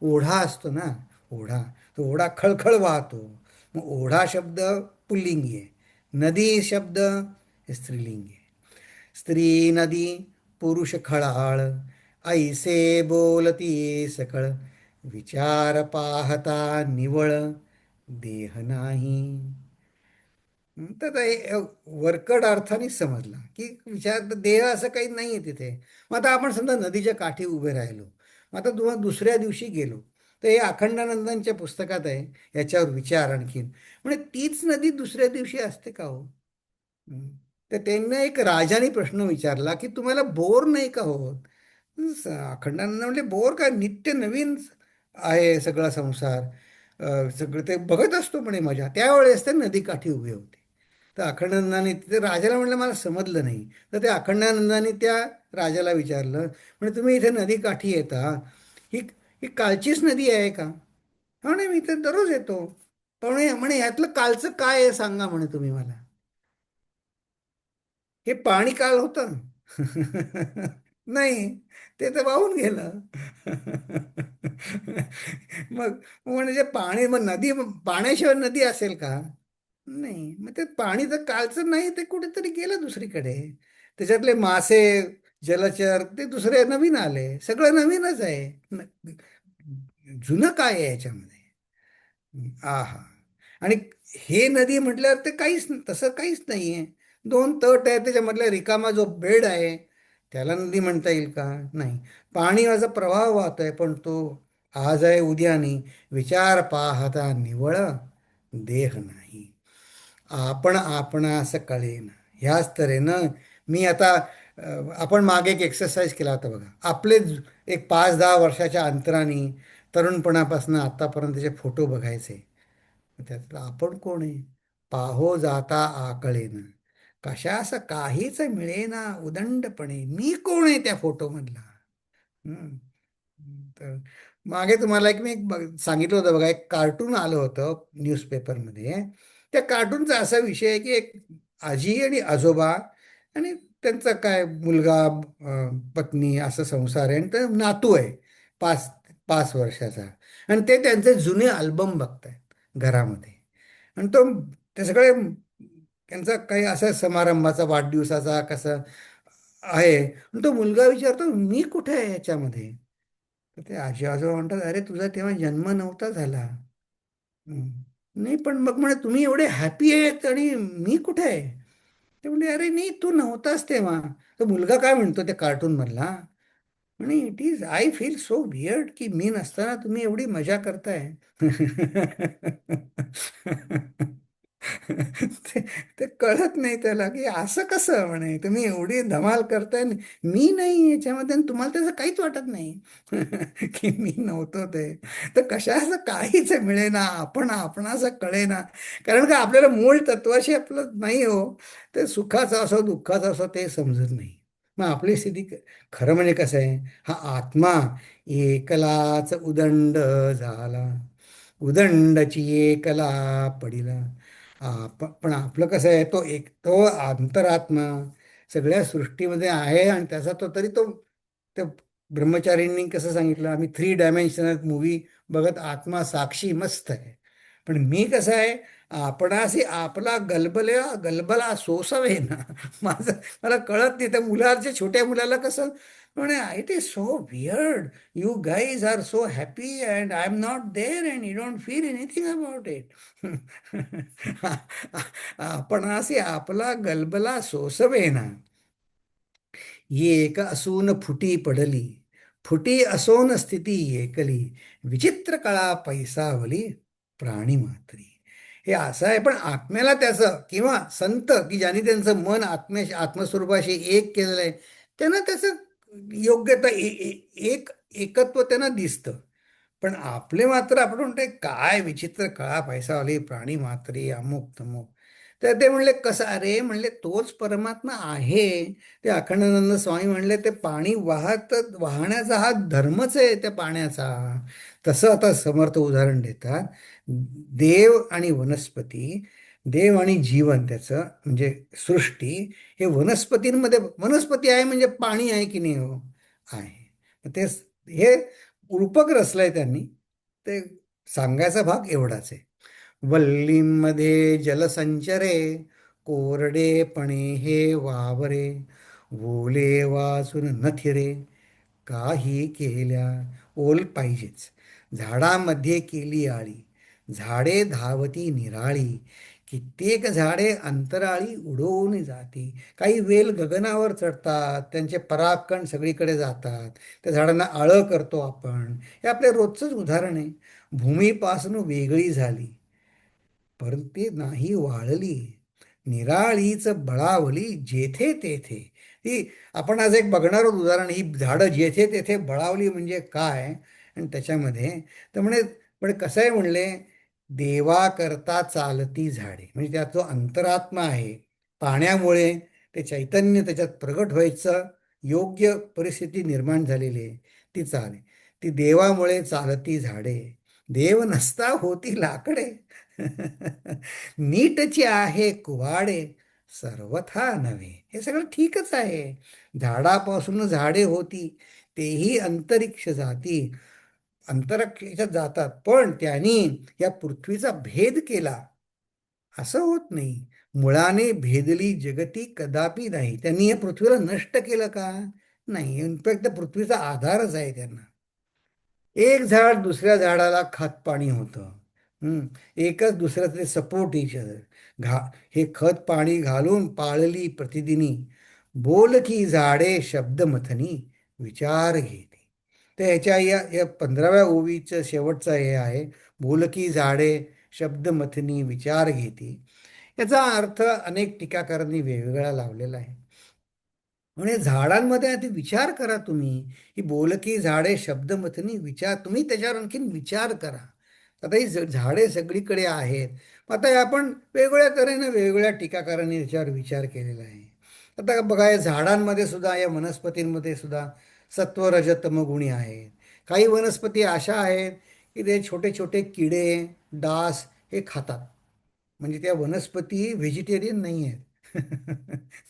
ओढा असतो ना, ओढा. तो ओढा खळखळ वाहतो. मग ओढा शब्द पुल्लिंगी आहे. नदी शब्द हे स्त्रीलिंगी आहे. स्त्री, नदी, पुरुष, खळाळ. ऐसे बोलती सकळ. विचार पाहता निवळ देह नाही. तर ते वरकड अर्थाने समजला की विचार देह असं काही नाहीये तिथे. मग आता आपण समजा नदीच्या काठी उभे राहिलो, मग आता तुम्हाला दुसऱ्या दिवशी गेलो, तर हे अखंडानंदांच्या पुस्तकात आहे याच्यावर विचार आणखीन. म्हणजे तीच नदी दुसऱ्या दिवशी असते का हो? हं. तर त्यांना एक राजाने प्रश्न विचारला की तुम्हाला बोर नाही का होत? अखंडानंद म्हणले बोर काय, नित्य नवीन आहे सगळा संसार. सगळं ते बघत असतो म्हणे मजा. त्यावेळेस ते नदीकाठी उभे होते. तर अखंडानंदाने ते राजाला म्हणलं मला समजलं नाही. तर ते अखंडानंदाने त्या राजाला विचारलं, म्हणजे तुम्ही इथे नदीकाठी येता, ही ही कालचीच नदी आहे का? हो नाही, मी तर दररोज येतो. पण म्हणे ह्यातलं कालचं काय आहे सांगा म्हणे तुम्ही मला. हे पाणी काल होतं. नाही, ते तर वाहून गेलं. मग म्हणजे पाणी, मग नदी, पाण्याशिवाय नदी असेल का? नाही, मग ते पाणी तर कालचं नाही, ते कुठेतरी गेलं दुसरीकडे. त्याच्यातले मासे, जलचर ते दुसरे नवीन आले, सगळं नवीनच आहे. जुनं काय आहे याच्यामध्ये? आहा. आणि हे नदी म्हटल्यावर ते काहीच तसं काहीच नाही आहे. दोन तट आहे, त्याच्यामधला रिकामा जो बेड आहे त्याला नदी म्हणता येईल का? नाही. पाणी माझा प्रवाह वाहतोय, पण तो आज आहे उद्या नाही. विचार पाहता निवळ देह नाही. आपण आपणास कळेन. ह्याच तऱ्हेनं मी आता आपण मागे एक एक्सरसाइज केला होता बघा. आपले एक 5-10 वर्षाच्या अंतराने तरुणपणापासून आतापर्यंतचे फोटो बघायचे. त्यातलं आपण कोण आहे? पाहो जाता आकळेन. कशास काहीच मिळेना उदंडपणे. मी कोण आहे त्या फोटोमधला? हम्म. तर मागे तुम्हाला एक मी सांगितलं होतं बघा, एक कार्टून आलं होतं न्यूजपेपरमध्ये. त्या कार्टूनचा असा विषय आहे की एक आजी आणि आजोबा आणि त्यांचा काय मुलगा, पत्नी, असं संसार आहे आणि ते नातू आहे 5-5 वर्षाचा. आणि ते त्यांचे जुने अल्बम बघतायत घरामध्ये. आणि तो ते सगळे त्यांचा काही असा समारंभाचा, वाढदिवसाचा कसा आहे. आणि तो मुलगा विचारतो मी कुठे आहे याच्यामध्ये? तर ते आजी आजोबा म्हणतात अरे तुझा तेव्हा जन्म नव्हता झाला. हं. नाही पण मग म्हणे तुम्ही एवढे हॅपी आहेत आणि मी कुठे आहे? ते म्हणजे अरे नाही, तू नव्हताच तेव्हा. तर मुलगा काय म्हणतो त्या कार्टून मधला, म्हणे it is I feel so weird की मी नसताना तुम्ही एवढी मजा करताय. ते ते कळत नाही त्याला की असं कसं म्हणे तुम्ही एवढी धमाल करताय आणि मी नाही याच्यामध्ये, आणि तुम्हाला त्याचं काहीच वाटत नाही. की मी नव्हतो ते. तर कशाचं काहीच मिळेना, आपण आपणाचं कळेना. कारण का आपल्याला मूळ तत्वाशी आपलं नाही हो. ते सुखाचं असो दुःखाचं असो ते समजत नाही. मग आपली स्थिती खरं म्हणजे कसं आहे, हा आत्मा एकलाच उदंड झाला. उदंडची एकला पडिला. पण आपलं कसं आहे, तो अंतरात्मा सगळ्या सृष्टीमध्ये आहे आणि त्याचा तो तरी तो त्या ब्रह्मचारींनी कसं सांगितलं, आम्ही 3 डायमेन्शनल मूवी बघत आत्मा साक्षी मस्त आहे. पण मी कसं आहे, आपणाशी आपला गलबला सोसवे ना. माझं मला कळत नाही. त्या मुलाच्या छोट्या मुलाला कसं म्हणे it is so weird, you guys are so happy and I am not there and you don't feel anything about it. आपणाशी आपला गलबला सोसवे ना. एक असून फुटी पडली, फुटी असोन स्थिती एकली, विचित्र कळा पैसावली प्राणी मात्री. हे असं आहे. पण आत्म्याला त्याचं, किंवा संत की ज्यांनी त्यांचं मन आत्मस्वरूपाशी एक केलेलं आहे, त्यांना त्याचं योग्यता एक एकत्व त्यांना दिसतं. पण आपले मात्र आपण म्हणतोय काय विचित्र कळा पैसावाली प्राणी मात्री अमुक तमुक. तर ते म्हणले कसं, अरे म्हणले तोच परमात्मा आहे. ते अखंडानंद स्वामी म्हणले ते पाणी वाहण्याचा हा धर्मच आहे त्या पाण्याचा. तसं आता समर्थ उदाहरण देतात. देव आणि वनस्पती, देव आणि जीवन त्याचं म्हणजे सृष्टी, हे वनस्पतींमध्ये, वनस्पती आहे म्हणजे पाणी आहे की नाही हो, आहे. ते हे रूपक रचलंय त्यांनी. ते सांगायचा भाग एवढाच आहे. वल्लीमध्ये जलसंचरे, कोरडेपणे हे वावरे, ओले वाचून नथिरे, काही केल्या. ओल पाहिजेच. झाडामध्ये केली आळी, झाडे धावती निराळी, कित्येक झाडे अंतराळी उडवून जाती. काही वेल गगनावर चढतात, त्यांचे परागकण सगळीकडे जातात, त्या झाडांना आळं करतो आपण. हे आपल्या रोजचंच उदाहरण आहे. भूमीपासून वेगळी झाली, परंतु ती नाही वाळली, निराळीच बळावली जेथे तेथे. ही आपण आज एक बघणार आहोत उदाहरण. ही झाडं जेथे तेथे बळावली म्हणजे काय, आणि त्याच्यामध्ये तर म्हणे, पण कसं आहे म्हणले, देवाकरता चालती झाडे, म्हणजे त्यात जो अंतरात्मा आहे, पाण्यामुळे ते चैतन्य त्याच्यात प्रगट व्हायचं योग्य परिस्थिती निर्माण झालेली आहे, ती चाल ती देवामुळे चालती झाडे, देव नसता होती लाकडे. नीटची आहे कुवाडे, सर्वथा नव्हे. हे सगळं ठीकच आहे. झाडापासून झाडे होती, तेही अंतरिक्ष जाती, अंतरिक्षात जातात, पण त्यांनी या पृथ्वीचा भेद केला असं होत नाही. मुळाने भेदली जगती कदापि नाही. त्यांनी या पृथ्वीला नष्ट केलं का? नाही. इनफॅक्ट पृथ्वीचा आधारच आहे त्यांना. एक झाड दुसऱ्या झाडाला खत पाणी होतं. एकच दुसऱ्याचे सपोर्ट इच अदर. घा हे खत पाणी घालून पाळली प्रतिदिनी, बोल की झाडे शब्द मथनी विचार घेते. तर ह्याच्या या 15व्या ओवीचं शेवटचं हे आहे, बोल की झाडे शब्द मथनी विचार घेते. याचा अर्थ अनेक टीकाकारांनी वेगवेगळा लावलेला आहे. म्हणजे झाडांमध्ये आधी विचार करा तुम्ही. ही बोलकी झाडे शब्दमथनी विचार, तुम्ही त्याच्यावर आणखीन विचार करा. आता ही झाडे सगळीकडे आहेत. आता हे आपण वेगवेगळ्या तऱ्हेने वेगवेगळ्या टीकाकारांनी याच्यावर विचार केलेला आहे. आता बघा, या झाडांमध्ये सुद्धा, या वनस्पतींमध्ये सुद्धा सत्व रज तम गुणी आहेत. काही वनस्पती अशा आहेत की ते छोटे छोटे किडे, डास हे खातात. म्हणजे त्या वनस्पती व्हेजिटेरियन नाही आहेत.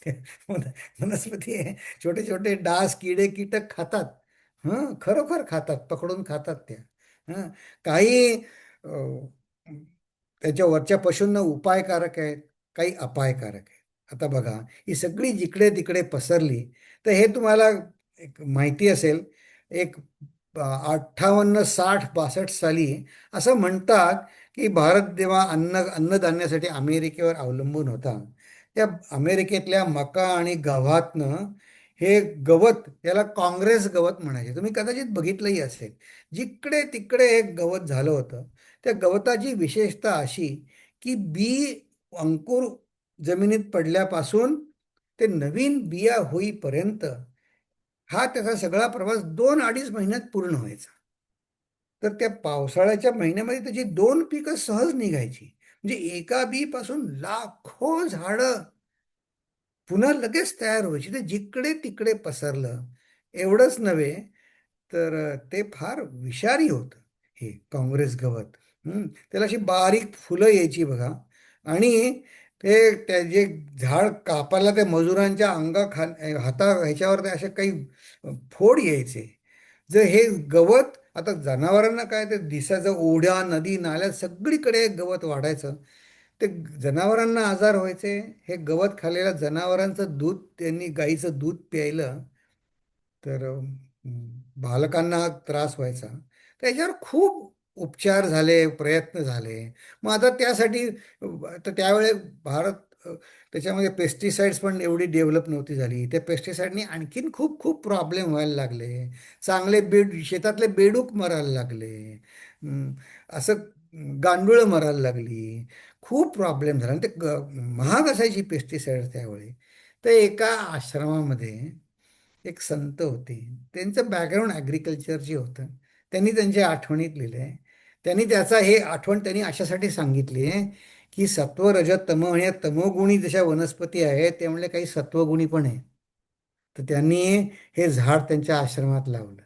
त्या वनस्पती आहे, छोटे छोटे डास, किडे, कीटक खातात. खरोखर खातात, पकडून खातात त्या. हं काही अ, त्याच्या वरच्या पशूंना उपायकारक आहेत, काही अपायकारक आहेत. आता बघा, ही सगळी जिकडे तिकडे पसरली, तर हे तुम्हाला एक माहिती असेल. एक 58, 60, 62 साली असं म्हणतात की भारत जेव्हा अन्नधान्यासाठी अमेरिकेवर अवलंबून होता, त्या अमेरिकेतल्या मका आणि गव्हातनं हे गवत, याला काँग्रेस गवत म्हणायचे. तुम्ही कदाचित बघितलंही असेल. जिकडे तिकडे हे गवत झालं होतं. त्या गवताची विशेषता अशी की अंकुर जमिनीत पडल्यापासून ते नवीन बिया होईपर्यंत हा त्याचा सगळा प्रवास 2-2.5 महिन्यात पूर्ण व्हायचा. तर त्या पावसाळ्याच्या महिन्यामध्ये त्याची 2 पिकं सहज निघायची. म्हणजे एका बीपासून लाखो झाडं पुन्हा लगेच तयार व्हायची. ते जिकडे तिकडे पसरलं. एवढंच नव्हे, तर ते फार विषारी होतं हे काँग्रेस गवत. त्याला अशी बारीक फुलं यायची बघा. आणि ते जे झाड कापायला त्या मजुरांच्या हाता ह्याच्यावर ते असे काही फोड यायचे. जर हे गवत आता जनावरांना काय, ते दिसायचं, ओढ्या, नदी, नाल्यात सगळीकडे गवत वाढायचं. ते जनावरांना आजार व्हायचे. हे गवत खाल्लेल्या जनावरांचं दूध, त्यांनी गाईचं दूध प्यायलं तर बालकांना त्रास व्हायचा. त्याच्यावर खूप उपचार झाले, प्रयत्न झाले. मग आता त्यासाठी तर त्यावेळे भारत त्याच्यामध्ये पेस्टिसाइड्स पण एवढी डेव्हलप नव्हती झाली. त्या पेस्टिसाइडनी आणखीन खूप खूप प्रॉब्लेम व्हायला लागले. चांगले शेतातले बेडूक मरायला लागले. असं गांडूळं मरायला लागली. खूप प्रॉब्लेम झाला. आणि ते महाग असायची पेस्टिसाइड त्यावेळी. तर एका आश्रमामध्ये एक संत होते. त्यांचं बॅकग्राऊंड ॲग्रिकल्चरची होतं. त्यांनी त्यांच्या आठवणीत लिहिले आहे. त्यांनी त्याचा हे आठवण त्यांनी अशासाठी सांगितली आहे की सत्व रज तम, आणि या तमोगुणी जशा वनस्पती आहेत त्यामुळे काही सत्वगुणी पण आहे. तर त्यांनी हे झाड त्यांच्या आश्रमात लावलं.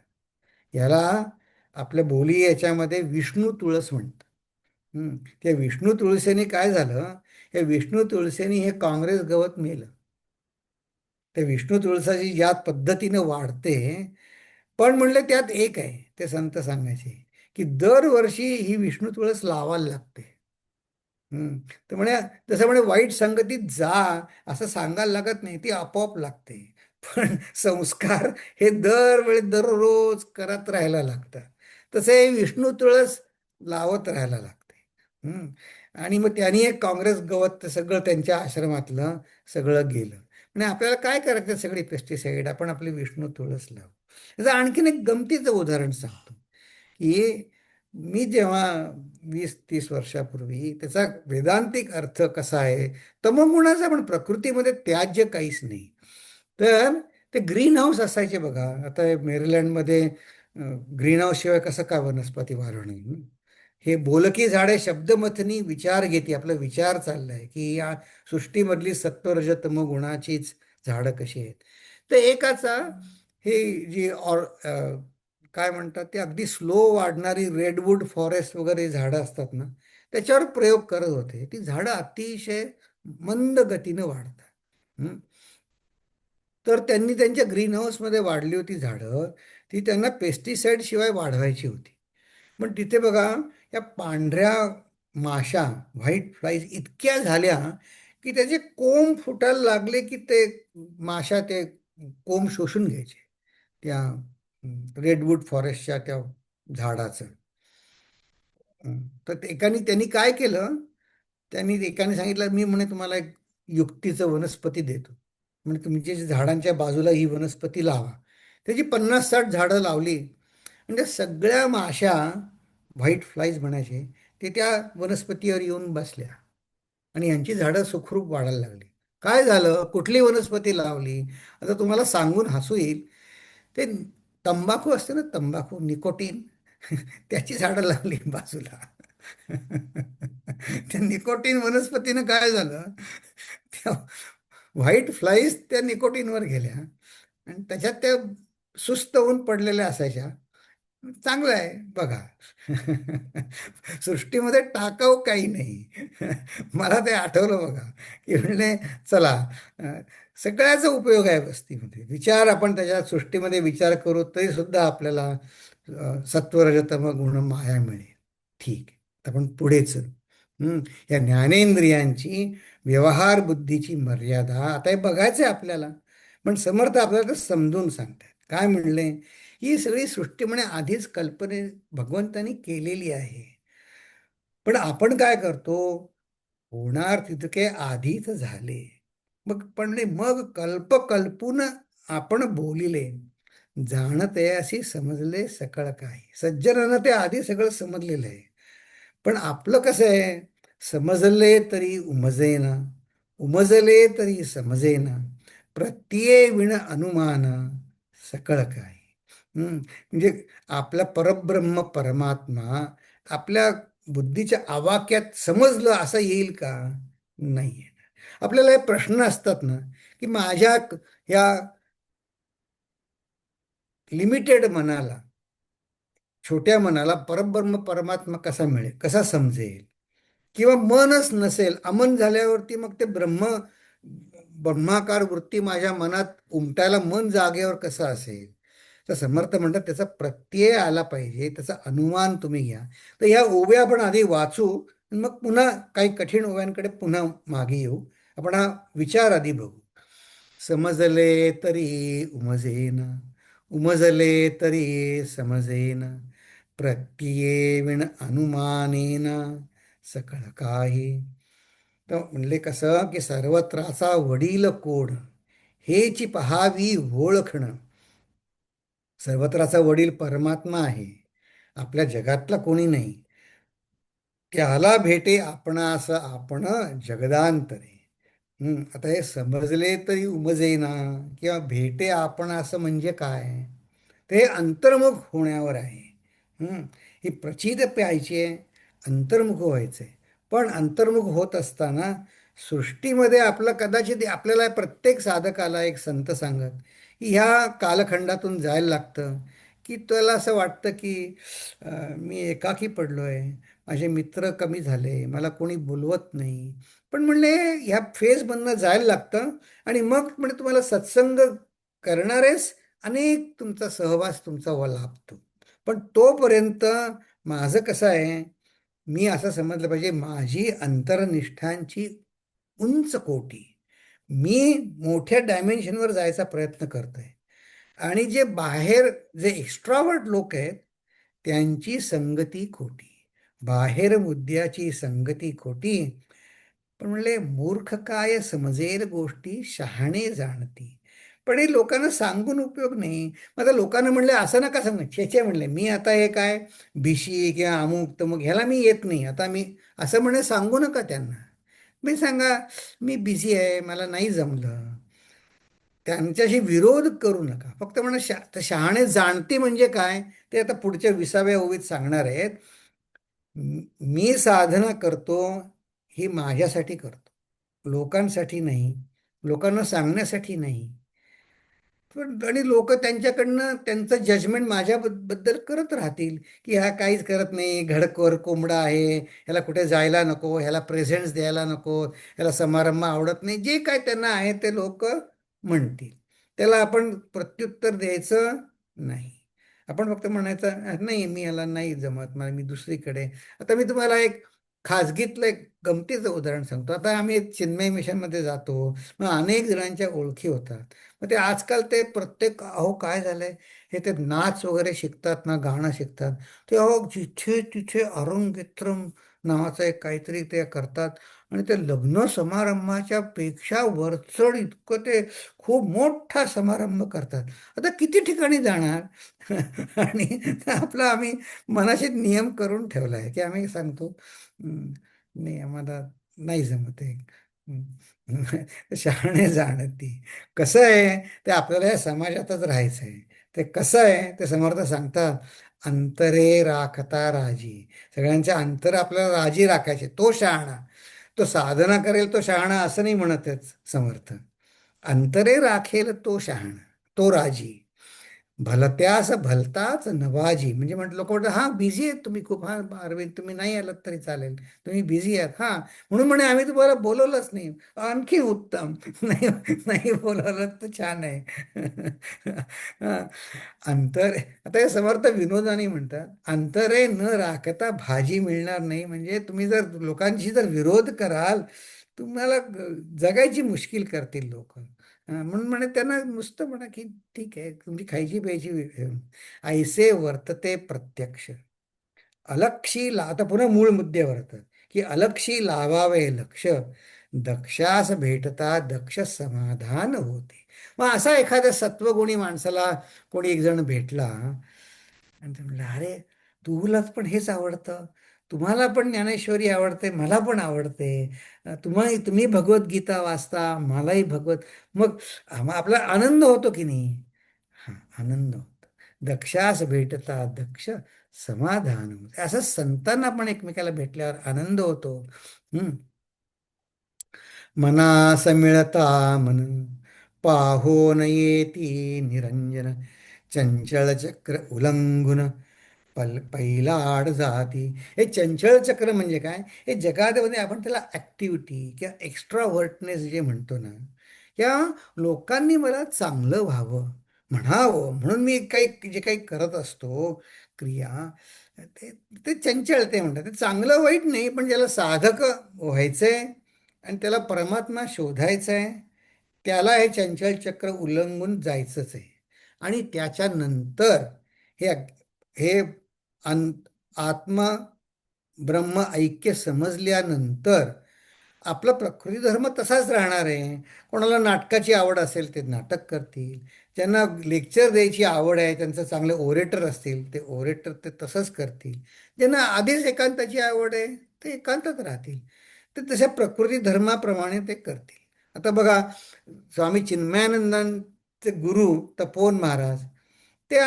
याला आपल्या बोली याच्यामध्ये विष्णू तुळस म्हणतात. त्या विष्णू तुळसेने काय झालं, या विष्णू तुळसेने हे काँग्रेस गवत मेलं. त्या विष्णू तुळसाची ज्या पद्धतीनं वाढते, पण म्हणले त्यात एक आहे, ते संत सांगायचे की दरवर्षी ही विष्णू तुळस लावायला लागते. हम्म. तर म्हणे, जसं म्हणे वाईट संगतीत जा असं सांगायला लागत नाही, ती आपोआप लागते. पण संस्कार हे दरवेळी दररोज करत राहायला लागतात. तसे हे विष्णू तुळस लावत राहायला लागते. हम्म. आणि मग त्यांनी एक काँग्रेस गवत सगळं त्यांच्या आश्रमातलं सगळं गेलं. म्हणजे आपल्याला काय करायचं, सगळी पेस्टिसाईड आपण आपली विष्णू तुळस लावू. त्याचं आणखीन एक गमतीचं उदाहरण सांगतो की मी जेव्हा 20-30 वर्षापूर्वी त्याचा वेदांतिक अर्थ कसा आहे, तमोगुणाचा पण प्रकृतीमध्ये त्याज्य काहीच नाही. तर ते ग्रीन हाऊस असायचे बघा. आता हे मेरीलँडमध्ये ग्रीन हाऊस शिवाय कसं काय वनस्पती वाढवणे. हे बोलकी झाडे शब्दमथनी विचार घेते, आपला विचार चाललाय की या सृष्टीमधली सत्वरज तमो गुणाचीच झाडं कशी आहेत. तर एकाचा हे जी काय म्हणतात, ते अगदी स्लो वाढणारी रेडवूड फॉरेस्ट वगैरे झाडं असतात ना, त्याच्यावर प्रयोग करत होते. ती झाडं अतिशय मंद गतीनं वाढतात. हं. तर त्यांनी त्यांच्या ग्रीन हाऊसमध्ये वाढली होती झाडं, ती त्यांना पेस्टिसाइड शिवाय वाढवायची होती. पण तिथे बघा, या पांढऱ्या माशा, व्हाईट फ्लाईज इतक्या झाल्या की त्याचे कोंब फुटायला लागले की ते माशा ते कोंब शोषून घ्यायचे त्या रेडवूड फॉरेस्टच्या त्या झाडाचं. तर एकाने त्यांनी काय केलं, त्यांनी एकाने सांगितलं, मी म्हणे तुम्हाला एक युक्तीचं वनस्पती देतो, म्हणजे तुमच्या झाडांच्या बाजूला ही वनस्पती लावा. त्याची 50-60 झाडं लावली. म्हणजे सगळ्या माशा, व्हाईट फ्लाईज म्हणायचे, ते त्या वनस्पतीवर येऊन बसल्या आणि यांची झाडं सुखरूप वाढायला लागली. काय झालं, कुठली वनस्पती लावली, आता तुम्हाला सांगून हसू येईल. ते तंबाखू असते ना, तंबाखू, निकोटीन, त्याची झाडं लावली बाजूला. त्या निकोटीन वनस्पतीनं काय झालं, त्या व्हाईट फ्लाईज त्या निकोटीनवर गेल्या आणि त्याच्यात त्या सुस्त होऊन पडलेल्या असायच्या. चांगलं आहे बघा. सृष्टीमध्ये टाकाऊ काही नाही. मला ते आठवलं बघा, की म्हणले चला, सगळ्याचा उपयोग आहे वस्तीमध्ये. विचार आपण त्याच्या सृष्टीमध्ये विचार करू तरी सुद्धा आपल्याला सत्वरजतम गुण माया मिळेल. ठीक आहे, तर आपण पुढे चलू. या ज्ञानेंद्रियांची व्यवहार बुद्धीची मर्यादा आता हे बघायचं आहे आपल्याला. पण समर्थ आपल्याला ते समजून सांगतात. काय म्हणले, ही सगळी सृष्टी म्हणे आधीच कल्पने भगवंतानी केलेली आहे. पण आपण काय करतो, होणार तितके आधीच झाले. मग पण नाही, मग कल्पून आपण बोलिले, जाणते अशी समजले सकळ काही. सज्जनानं ते आधी सगळं समजलेलं आहे. पण आपलं कसं आहे, समजले तरी उमजेना, उमजले तरी समजेना, प्रत्यये विण अनुमान सकळ काय. म्हणजे आपला परब्रह्म परमात्मा आपल्या बुद्धीच्या आवाक्यात समजलं असं येईल का? नाही. आपल्याला हे प्रश्न असतात ना, की माझ्या ह्या लिमिटेड मनाला, छोट्या मनाला परब्रह्म परमात्मा कसा मिळेल, कसा समजेल? किंवा मनच नसेल, अमन झाल्यावरती मग ते ब्रह्माकार वृत्ती माझ्या मनात उमटायला मन जागेवर कसं असेल? तर समर्थ म्हणतात त्याचा प्रत्यय आला पाहिजे, त्याचा अनुमान तुम्ही घ्या. तर ह्या ओव्या आपण आधी वाचू आणि मग पुन्हा काही कठीण ओव्यांकडे पुन्हा मागे येऊ. आपण हा विचार आधी बघू. समजले तरी उमजेना, उमजले तरी समजेना, प्रत्यये विण अनुमानेन सकळ काही. तर म्हणले कसं, की सर्वत्राचा वडील कोण, हेची पहावी ओळखणं. सर्वत्राचा वडील परमात्मा आहे, आपल्या जगातला कोणी नाही. त्याला भेटे आपणास आपण जगदांतरे. आता हे समजले तरी उमजेना किंवा भेटे आपण असं म्हणजे काय, ते अंतर्मुख होण्यावर आहे. ही प्रचित प्यायची आहे, अंतर्मुख व्हायचं आहे. पण अंतर्मुख होत असताना सृष्टीमध्ये आपलं कदाचित, आपल्याला प्रत्येक साधकाला एक संत सांगत की ह्या कालखंडातून जायला लागतं, की त्याला असं वाटतं की मी एकाकी पडलोय, माझे मित्र कमी झाले, मला कोणी बोलवत नाही. पण म्हणले ह्या फेजमधनं जायला लागतं आणि मग म्हणजे तुम्हाला सत्संग करणारेच अनेक तुमचा सहवास तुमचा लाभतो. पण तोपर्यंत माझं कसं आहे, मी असं समजलं पाहिजे, माझी अंतरनिष्ठांची उंच कोटी, मी मोठ्या डायमेन्शनवर जायचा प्रयत्न करतोय. आणि जे बाहेर जे एक्स्ट्रावर्ट लोक आहेत त्यांची संगती खोटी, बाहेर मुद्द्याची संगती खोटी. पण म्हणले मूर्ख काय समजेल गोष्टी शहाणे जाणती. पण हे लोकांना सांगून उपयोग नाही. मग आता लोकांना म्हणले असं नका सांगू, छे म्हणले मी आता हे काय भिशी किंवा अमुक तमुक ह्याला मी येत नाही आता मी, असं म्हणे सांगू नका त्यांना. मी सांगा मी बिझी आहे, मला नाही जमलं. त्यांच्याशी विरोध करू नका. फक्त म्हणा तर शहाणे जाणते म्हणजे काय ते आता पुढच्या 20व्या ओवीत सांगणार आहेत. मी साधना करतो ही माझ्यासाठी करतो, लोकांसाठी नाही, लोकांना सांगण्यासाठी नाही. पण आणि लोक त्यांच्याकडनं त्यांचं जजमेंट माझ्याबद्दल करत राहतील की हा काहीच करत नाही, घडकर कोंबडा आहे, ह्याला कुठे जायला नको, ह्याला प्रेझेंट्स द्यायला नको, ह्याला समारंभ आवडत नाही, जे काय त्यांना आहे ते लोक म्हणतील. त्याला आपण प्रत्युत्तर द्यायचं नाही. आपण फक्त म्हणायचं नाही मी याला नाही जमत, मला मी दुसरीकडे. आता मी तुम्हाला एक खाजगीतलं एक गमतीचं उदाहरण सांगतो. आता आम्ही एक चिन्मय मिशनमध्ये जातो, मग अनेक जणांच्या ओळखी होतात. मग ते आजकाल ते प्रत्येक अहो काय झालंय, हे ते नाच वगैरे शिकतात ना, गाणं शिकतात, ते अहो जिथे तिथे अरुंगित्रम नावाचं एक काहीतरी ते करतात. आणि ते लग्न समारंभाच्या पेक्षा वरचढ इतकं ते खूप मोठा समारंभ करतात. आता किती ठिकाणी जाणार? आणि आपला आम्ही मनाशी नियम करून ठेवला आहे की आम्ही सांगतो नाही आम्हाला नाही जमत आहे. शहाणे जाणती. कसं आहे, ते आपल्याला या समाजातच राहायचं आहे. ते कसं आहे ते समर्थ सांगतात, अंतरे राखता राजी. सगळ्यांच्या अंतर आपल्याला राजी राखायचे, तो शहाणा. तो साधना करेल तो शहाणा असं नाही म्हणतच समर्थ. अंतरे राखेल तो शहाणा, तो राजी. भलत्यास भलताच नवाजी. म्हणजे म्हटलं लोक म्हणतात हां बिझी आहेत तुम्ही खूप, हां अरविंद तुम्ही नाही आलात तरी चालेल, तुम्ही बिझी आहात हां, म्हणून म्हणे आम्ही तुम्हाला बोलवलंच नाही. आणखी उत्तम. नाही नाही बोलवलं तर छान आहे. हां, अंतर. आता हे समर्थ विनोदाने म्हणतात, अंतरे न राखता भाजी मिळणार नाही. म्हणजे तुम्ही जर लोकांशी जर विरोध कराल, तुम्हाला जगायची मुश्किल करतील लोक. म्हणून म्हणे त्यांना नुसतं म्हणा की ठीक आहे तुमची खायची प्यायची ऐसे वर्तते प्रत्यक्ष. अलक्षी आता पुन्हा मूळ मुद्द्यावर येतात की अलक्षी लावावे लक्ष, दक्षास भेटता दक्ष समाधान होते. मग असा एखाद्या सत्वगुणी माणसाला कोणी एक जण भेटला आणि ते म्हणलं अरे तुलाच पण हेच आवडतं, तुम्हाला पण ज्ञानेश्वरी आवडते, मला पण आवडते, तुम्ही भगवद्गीता वाचता, मलाही मग आपला आनंद होतो की नाही? हा आनंद होतो. दक्षास भेटता दक्ष समाधान होते. असं संतांना पण एकमेकाला भेटल्यावर आनंद होतो. हम्म. मनास मिळता मन पाहो न येती निरंजन, चंचल चक्र उल्लंघून पैलाड जाती. हे चंचल चक्र म्हणजे काय, हे जगामध्ये आपण त्याला ऍक्टिव्हिटी किंवा एक्स्ट्रा वर्टनेस जे म्हणतो ना, या लोकांनी मला चांगलं व्हावं म्हणावं म्हणून मी काही जे काही करत असतो क्रिया, ते ते चंचल ते म्हणतात. ते चांगलं वाईट नाही, पण ज्याला साधक व्हायचंय आणि त्याला परमात्मा शोधायचा आहे, त्याला हे चंचल चक्र उल्लंघून जायचंच आहे. आणि त्याच्यानंतर हे हे अन आत्मा ब्रह्म ऐक्य समजल्यानंतर आपला प्रकृती धर्म तसाच राहणार आहे. कोणाला नाटकाची आवड असेल ते नाटक करतील, ज्यांना लेक्चर द्यायची आवड आहे त्यांचं चांगले ओरेटर असतील ते ओरेटर ते तसंच करतील, ज्यांना आधीच एकांताची आवड आहे ते एकांतात राहतील. ते तशा प्रकृती धर्माप्रमाणे ते करतील. आता बघा स्वामी चिन्मयानंदांचे गुरु तपोवन महाराज, ते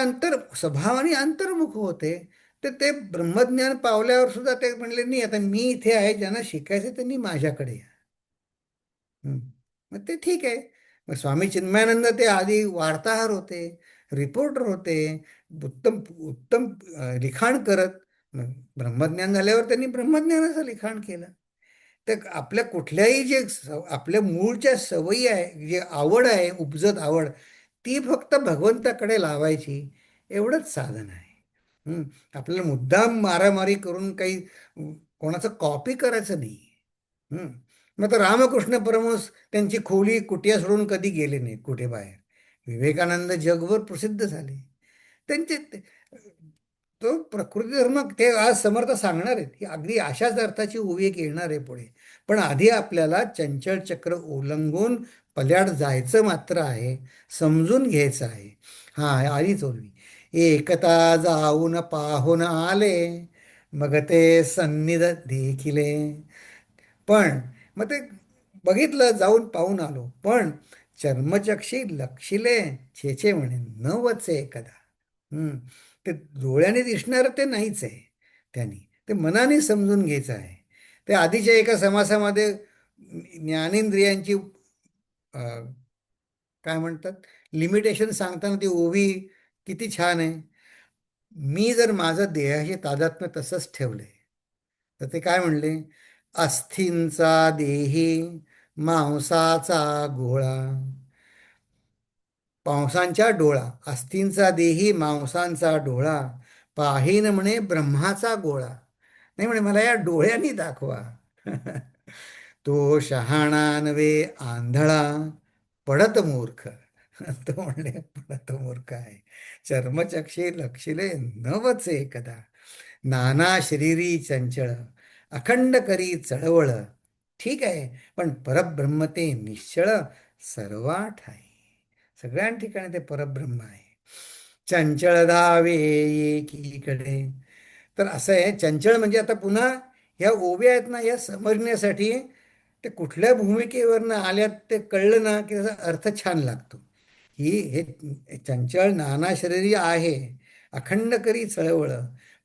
स्वभावाने अंतर्मुख होते. तर ते ब्रह्मज्ञान पावल्यावर सुद्धा ते म्हणले नाही आता मी इथे आहे, ज्यांना शिकायचं त्यांनी माझ्याकडे या. हं. मग ते ठीक आहे. मग स्वामी चिन्मयानंद ते आधी वार्ताहर होते, रिपोर्टर होते, उत्तम उत्तम लिखाण करत. मग ब्रह्मज्ञान झाल्यावर त्यांनी ब्रह्मज्ञानाचं लिखाण केलं. तर आपल्या कुठल्याही जे आपल्या मूळच्या सवयी आहे, जे आवड आहे, उपजत आवड, ती फक्त भगवंताकडे लावायची, एवढंच साधन आहे. हं. आपल्याला मुद्दाम मारामारी करून काही कोणाचं कॉपी करायचं नाही. हं. मग तर रामकृष्ण परमहंस त्यांची खोली कुटिया सोडून कधी गेले नाहीत कुठे बाहेर. विवेकानंद जगभर प्रसिद्ध झाले. त्यांचे तो प्रकृती धर्म ते आज समर्थ सांगणार आहेत की अगदी अशाच अर्थाची ओवी एक येणार आहे पुढे. पण आधी आपल्याला चंचल चक्र ओलांघून पल्याड जायचं मात्र आहे, समजून घ्यायचं आहे. हा आधीच ओळवी. एकता जाऊन पाहून आले, मग ते सन्निध देखिले. पण मग ते बघितलं, जाऊन पाहून आलो, पण चर्मचक्षी लक्षिले, छेछे म्हणे न वचे एकदा. हम्म. ते डोळ्याने दिसणार ते नाहीच आहे. त्यांनी ते मनाने समजून घ्यायचं आहे. ते आधीच्या एका समासामध्ये ज्ञानेंद्रियांची काय म्हणतात, लिमिटेशन सांगताना ती ओवी किती छान आहे. मी जर माझं देहाशी तादात्म्य तसंच ठेवलंय, तर ते काय म्हणले, अस्थींचा देही मांसाचा गोळा, पावसांच्या डोळा, अस्थींचा देही मांसांचा डोळा, पाहीन म्हणे ब्रह्माचा गोळा. नाही म्हणे मला या डोळ्यांनी दाखवा. तो शहाणा नवे आंधळा, पडत मूर्ख. तो म्हणले पडत मूर्ख आहे. चर्मचक्षे लक्षिले नवचे कदा, नाना शरीरी चंचळ, अखंड करी चळवळ. ठीक आहे, पण परब्रह्म ते निश्चळ, सर्वा ठाई. सगळ्या ठिकाणी ते परब्रह्म आहे. चंचळ धावे एकीकडे. तर असं आहे, चंचळ म्हणजे आता पुन्हा ह्या ओव्या आहेत ना, या समजण्यासाठी ते कुठल्या भूमिकेवरनं आल्यात ते कळलं ना की त्याचा अर्थ छान लागतो. ही हे चंचळ नाना शरीरी आहे, अखंड करी चळवळ,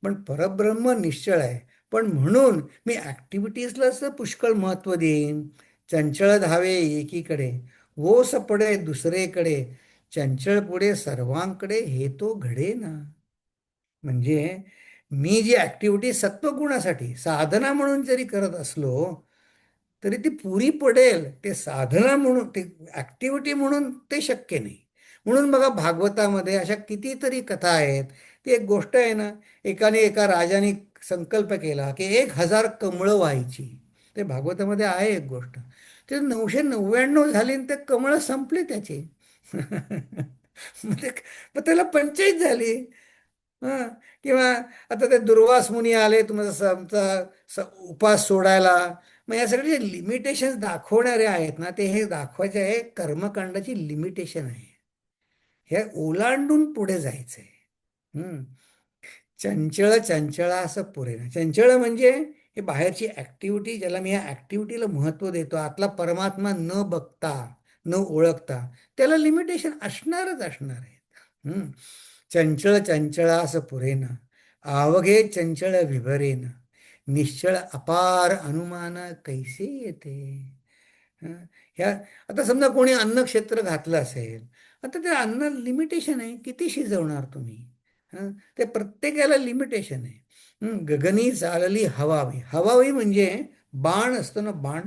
पण परब्रह्म निश्चळ आहे. पण म्हणून मी ॲक्टिव्हिटीजलाच पुष्कळ महत्त्व देईन. चंचळ धावे एकीकडे, ओस पडे दुसरेकडे, चंचळ पुढे सर्वांकडे हे तो घडे ना. म्हणजे मी जी ॲक्टिव्हिटी सत्वगुणासाठी साधना म्हणून जरी करत असलो, तरी ती पुरी पडेल. ते साधना म्हणून, ते ॲक्टिव्हिटी म्हणून ते शक्य नाही. म्हणून बघा भागवतामध्ये अशा कितीतरी कथा आहेत. ती एक गोष्ट आहे ना, एका राजाने संकल्प केला की 1,000 कमळं व्हायची. ते भागवतामध्ये आहे एक गोष्ट. ते 999 झाली आणि ते कमळं संपले त्याचे. मग ते मग त्याला पंचायत झाली. हां. किंवा आता ते दुर्वास मुनी आले तुमचा आमचा उपास सोडायला. मग या सगळे जे लिमिटेशन्स दाखवणारे आहेत ना, ते हे दाखवायचे आहे कर्मकांडाची लिमिटेशन आहे. हे ओलांडून पुढे जायचं आहे. चंचळ चंचळा असं पुरे ना. चंचळ म्हणजे हे बाहेरची ॲक्टिव्हिटी, ज्याला मी या ॲक्टिव्हिटीला महत्त्व देतो, आतला परमात्मा न बघता, न ओळखता, त्याला लिमिटेशन असणारच असणार आहे. चंचळ चंचळास पुरेना, आवघे चंचळ विभरेन, निश्चळ अपार अनुमान कैसे येते. हं. ह्या आता समजा कोणी अन्नक्षेत्र घातलं असेल, आता ते अन्न लिमिटेशन आहे, किती शिजवणार तुम्ही. हं. ते प्रत्येकाला लिमिटेशन आहे. गगनी चालली हवावी. हवावी म्हणजे बाण असतो ना, बाण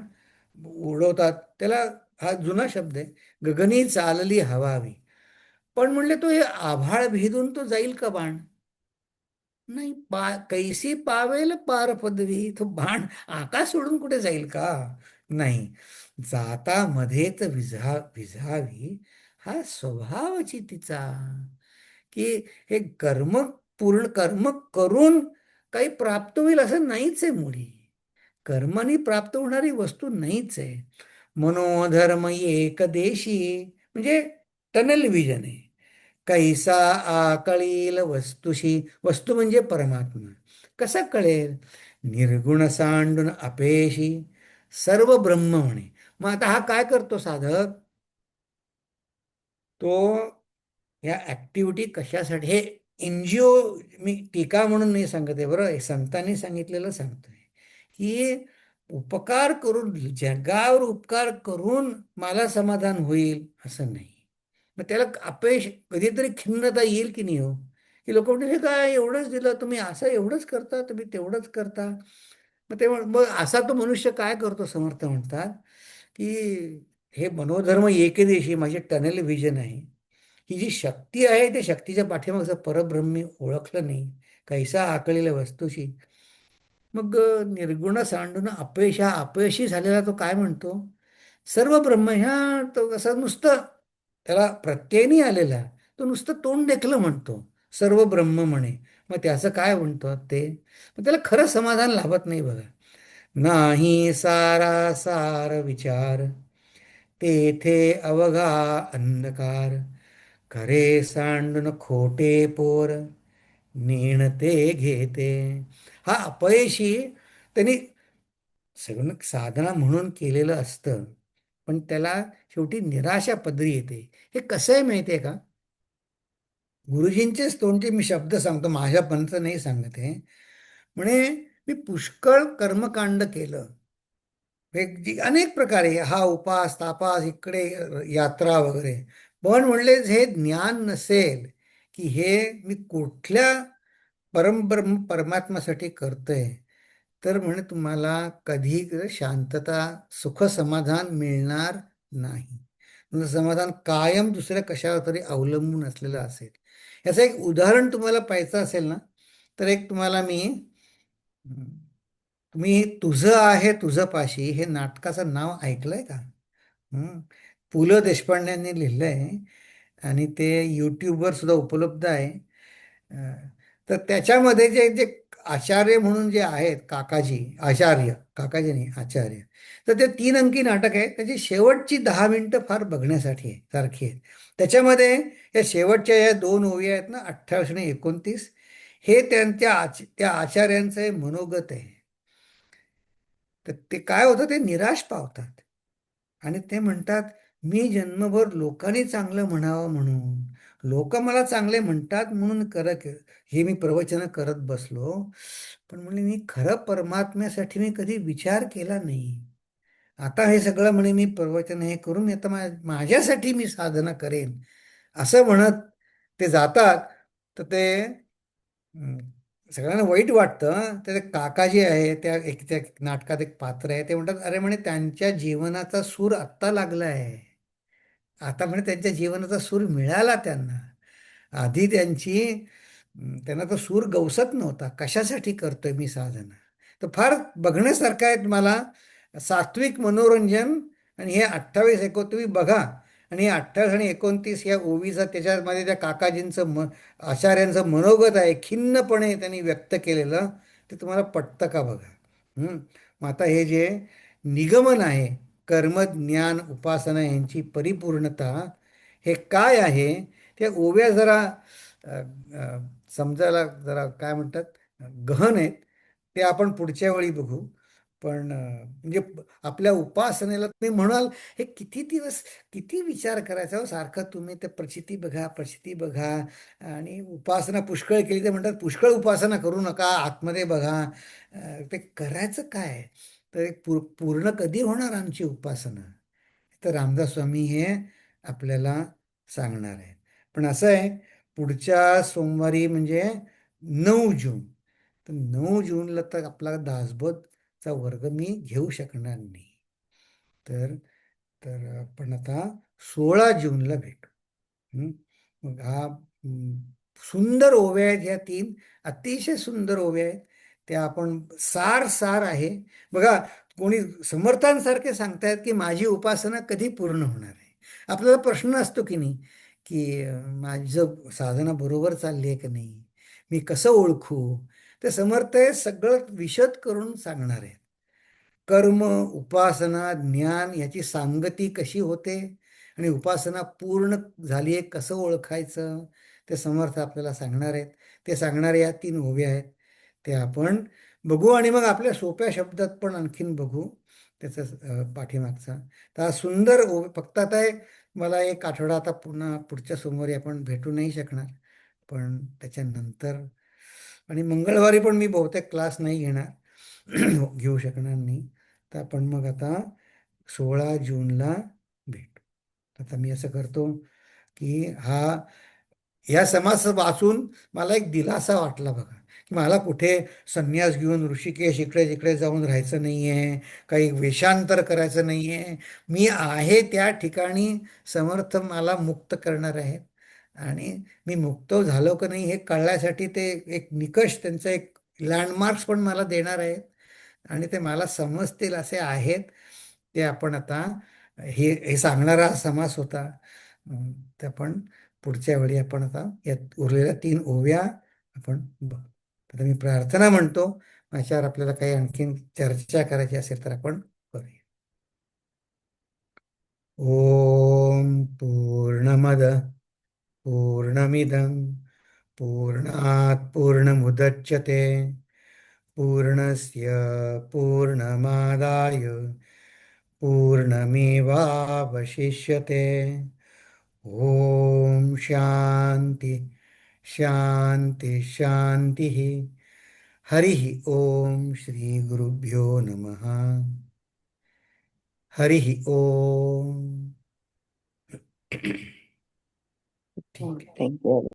उडवतात त्याला, हा जुना शब्द आहे. गगनी चालली हवावी. पण म्हणले तो हे आभाळ भेदून तो जाईल का बाण? नाही. कैसी पावेल पार पदवी, तो बाण आकाश सोडून कुठे जाईल का? नाही. जाता मध्येच विझावी, हा स्वभावची तिचा. की हे कर्म, पूर्ण कर्म करून काही प्राप्त होईल असं नाहीच आहे मुळी. कर्माने प्राप्त होणारी वस्तू नाहीच आहे. मनोधर्म एक देशी म्हणजे टनल विजन आहे. कैसा आकळील वस्तुशी, वस्तू म्हणजे परमात्मा. कसा कळेल? निर्गुण सांडून अपेशी, सर्व ब्रह्म म्हणे. मग आता हा काय करतो साधक? तो ह्या ॲक्टिव्हिटी कशासाठी, हे एनजीओ, मी टीका म्हणून नाही सांगत आहे बरं, हे संतांनी सांगितलेलं सांगतोय की उपकार करून, जगावर उपकार करून मला समाधान होईल असं नाही. मग त्याला अपयश कधीतरी खिन्नता येईल की नाही हो, की लोक म्हणतील हे काय एवढंच दिलं तुम्ही, असं एवढंच करता तुम्ही, तेवढंच करता. मग ते मग असा तो मनुष्य काय करतो, समर्थ म्हणतात की हे मनोधर्म एकदेशी माझे टनेल विजन आहे. ही जी शक्ती आहे त्या शक्तीच्या पाठीमागचं परब्रह्म मी ओळखलं नाही, कैसा आकळलेल्या वस्तूशी. मग निर्गुण सांडून अपयशी झालेला तो काय म्हणतो, सर्व ब्रह्म ह्या, तो कसं नुसतं त्याला प्रत्यय नाही आलेला, तो नुसतं तोंड देखलं म्हणतो सर्व ब्रह्म म्हणे. मग त्याचं काय म्हणतो ते, मग त्याला खरं समाधान लाभत नाही बघा. नाही सारा सार विचार, तेथे अवघा अंधकार, खरे सांडून खोटे पोर, नेणते घेते. हा अपयशी त्यांनी सगळं साधना म्हणून केलेलं असतं, पण त्याला शेवटी निराशा पदरी येते. हे कसं आहे माहिती आहे का, गुरुजींचेच तोंडचे मी शब्द सांगतो, माझ्या पंथ नाही सांगत आहे. म्हणे मी पुष्कळ कर्मकांड केलं, अनेक प्रकारे हा उपास तापास इकडे यात्रा वगैरे, पण म्हणले हे ज्ञान नसेल की हे मी कुठल्या परमब्रह्म परमात्म्यासाठी करतोय, तर म्हणे तुम्हाला कधी शांतता सुख समाधान मिळणार नाही. तुमचं समाधान कायम दुसऱ्या कशावर तरी अवलंबून असलेलं असेल. याचं एक उदाहरण तुम्हाला पाहायचं असेल ना, तर एक तुम्हाला मी तुम्ही तुझं आहे तुझं पाशी हे नाटकाचं नाव ऐकलंय का? हं. पु ल देशपांड्यांनी लिहिलंय आणि ते यूट्यूबवर सुद्धा उपलब्ध आहे. तर त्याच्यामध्ये जे जे आचार्य म्हणून जे आहेत, काकाजी आचार्य, काकाजी नाही आचार्य, तर ते 3 अंकी नाटक आहे. त्याची शेवटची 10 मिनिटं फार बघण्यासाठी आहे, सारखी आहेत. त्याच्यामध्ये या शेवटच्या या 2 ओव्या आहेत ना, 28 आणि 29, हे त्या आचार्यांचं हे मनोगत आहे. तर ते काय होतं, ते निराश पावतात आणि ते म्हणतात मी जन्मभर लोकांनी चांगलं म्हणावं म्हणून, लोक मला चांगले म्हणतात म्हणून हे मी प्रवचनं करत बसलो, पण म्हणले मी खरं परमात्म्यासाठी मी कधी विचार केला नाही. आता हे सगळं म्हणे मी प्रवचन हे करून आता माझ्यासाठी मी साधना करेन, असं म्हणत ते जातात. तर ते हं, सगळ्यांना वाईट वाटतं हं. ते काका जे आहे त्या नाटकात एक पात्र आहे, ते म्हणतात अरे म्हणे त्यांच्या जीवनाचा सूर आत्ता लागला आहे, आता म्हणे त्यांच्या जीवनाचा सूर मिळाला त्यांना. आधी त्यांना तो सूर गवसत नव्हता, कशासाठी करतोय मी साधना. तर फार बघण्यासारखं आहे तुम्हाला, सात्विक मनोरंजन. आणि हे 28-29 बघा, आणि हे 28 आणि 29 या ओवीचा त्याच्यामध्ये त्या काकाजींचं आचार्यांचं मनोगत आहे, खिन्नपणे त्यांनी व्यक्त केलेलं, ते तुम्हाला पटतं का बघा. मग आता हे जे निगमन आहे, कर्म ज्ञान उपासना यांची परिपूर्णता हे काय आहे, त्या ओव्या जरा अ, अ, समजायला जरा काय म्हणतात गहन आहेत. ते आपण पुढच्या वेळी बघू. पण म्हणजे आपल्या उपासनेला तुम्ही म्हणाल हे किती दिवस किती विचार करायचा हो, सारखं तुम्ही ते प्रचिती बघा प्रचिती बघा, आणि उपासना पुष्कळ केली तर म्हणतात पुष्कळ उपासना करू नका, आतमध्ये बघा. ते करायचं काय, तर पूर्ण कधी होणार आमची उपासना, तर रामदास स्वामी हे आपल्याला सांगणार आहे. पण असं आहे, पुढच्या सोमवारी म्हणजे 9 जून, तर 9 जूनला तर आपला दासबोधचा वर्ग मी घेऊ शकणार नाही. तर तर आपण आता 16 जूनला भेटू. हं? मग सुंदर ओव्या आहेत ह्या 3, अतिशय सुंदर ओव्या आहेत. त्या आपण सार सार आहे बघा. कोणी समर्थांसारखे सांगतायत की माझी उपासना कधी पूर्ण होणार आहे. आपल्याला प्रश्न असतो की नाही, की माझं साधना बरोबर चालली आहे की नाही, मी कसं ओळखू. ते समर्थ हे सगळं विशद करून सांगणार आहे. कर्म उपासना ज्ञान याची सांगती कशी होते, आणि उपासना पूर्ण झाली आहे कसं ओळखायचं, ते समर्थ आपल्याला सांगणार आहेत. ते सांगणारे या 3 ओव्या आहेत, ते आपण बघू. आणि मग आपल्या सोप्या शब्दात पण आणखीन बघू त्याचं पाठीमागचा. तर हा सुंदर फक्त आता मला एक आठवडा आता पुन्हा पुढच्या सोमवारी आपण भेटू नाही शकणार, पण त्याच्यानंतर आणि मंगळवारी पण मी बहुतेक क्लास नाही घेणार, घेऊ शकणार नाही. तर आपण मग आता 16 जूनला भेटू. आता मी असं करतो, की या समास वाचून मला एक दिलासा वाटला बघा, की मला कुठे संन्यास घेऊन ऋषिकेश इकडे तिकडे जाऊन राहायचं नाहीये, काही वेषांतर करायचं नाहीये. मी आहे त्या ठिकाणी समर्थ मला मुक्त करणार आहेत. आणि मी मुक्त झालो का नाही हे कळण्यासाठी ते एक निकष, त्यांचा एक लँडमार्क्स पण मला देणार आहेत. आणि ते मला समजतील असे आहेत. ते आपण आता हे सांगणारा हा समास होता. ते आपण पुढच्या वेळी आपण आता या उरलेल्या 3 ओव्या आपण बघ. आता मी प्रार्थना म्हणतो, याच्यावर आपल्याला काही आणखीन चर्चा करायची असेल तर आपण करूया. ओम पूर्णमद पूर्णमिदं पूर्णात् पूर्णमुदच्यते पूर्णस्य पूर्णमादाय पूर्णमेवावशिष्यते. ओम शांती शांती शांती. हरि ओम श्री गुरुभ्यो नमः. हरि ओम. ठीक आहे. थँक्यू.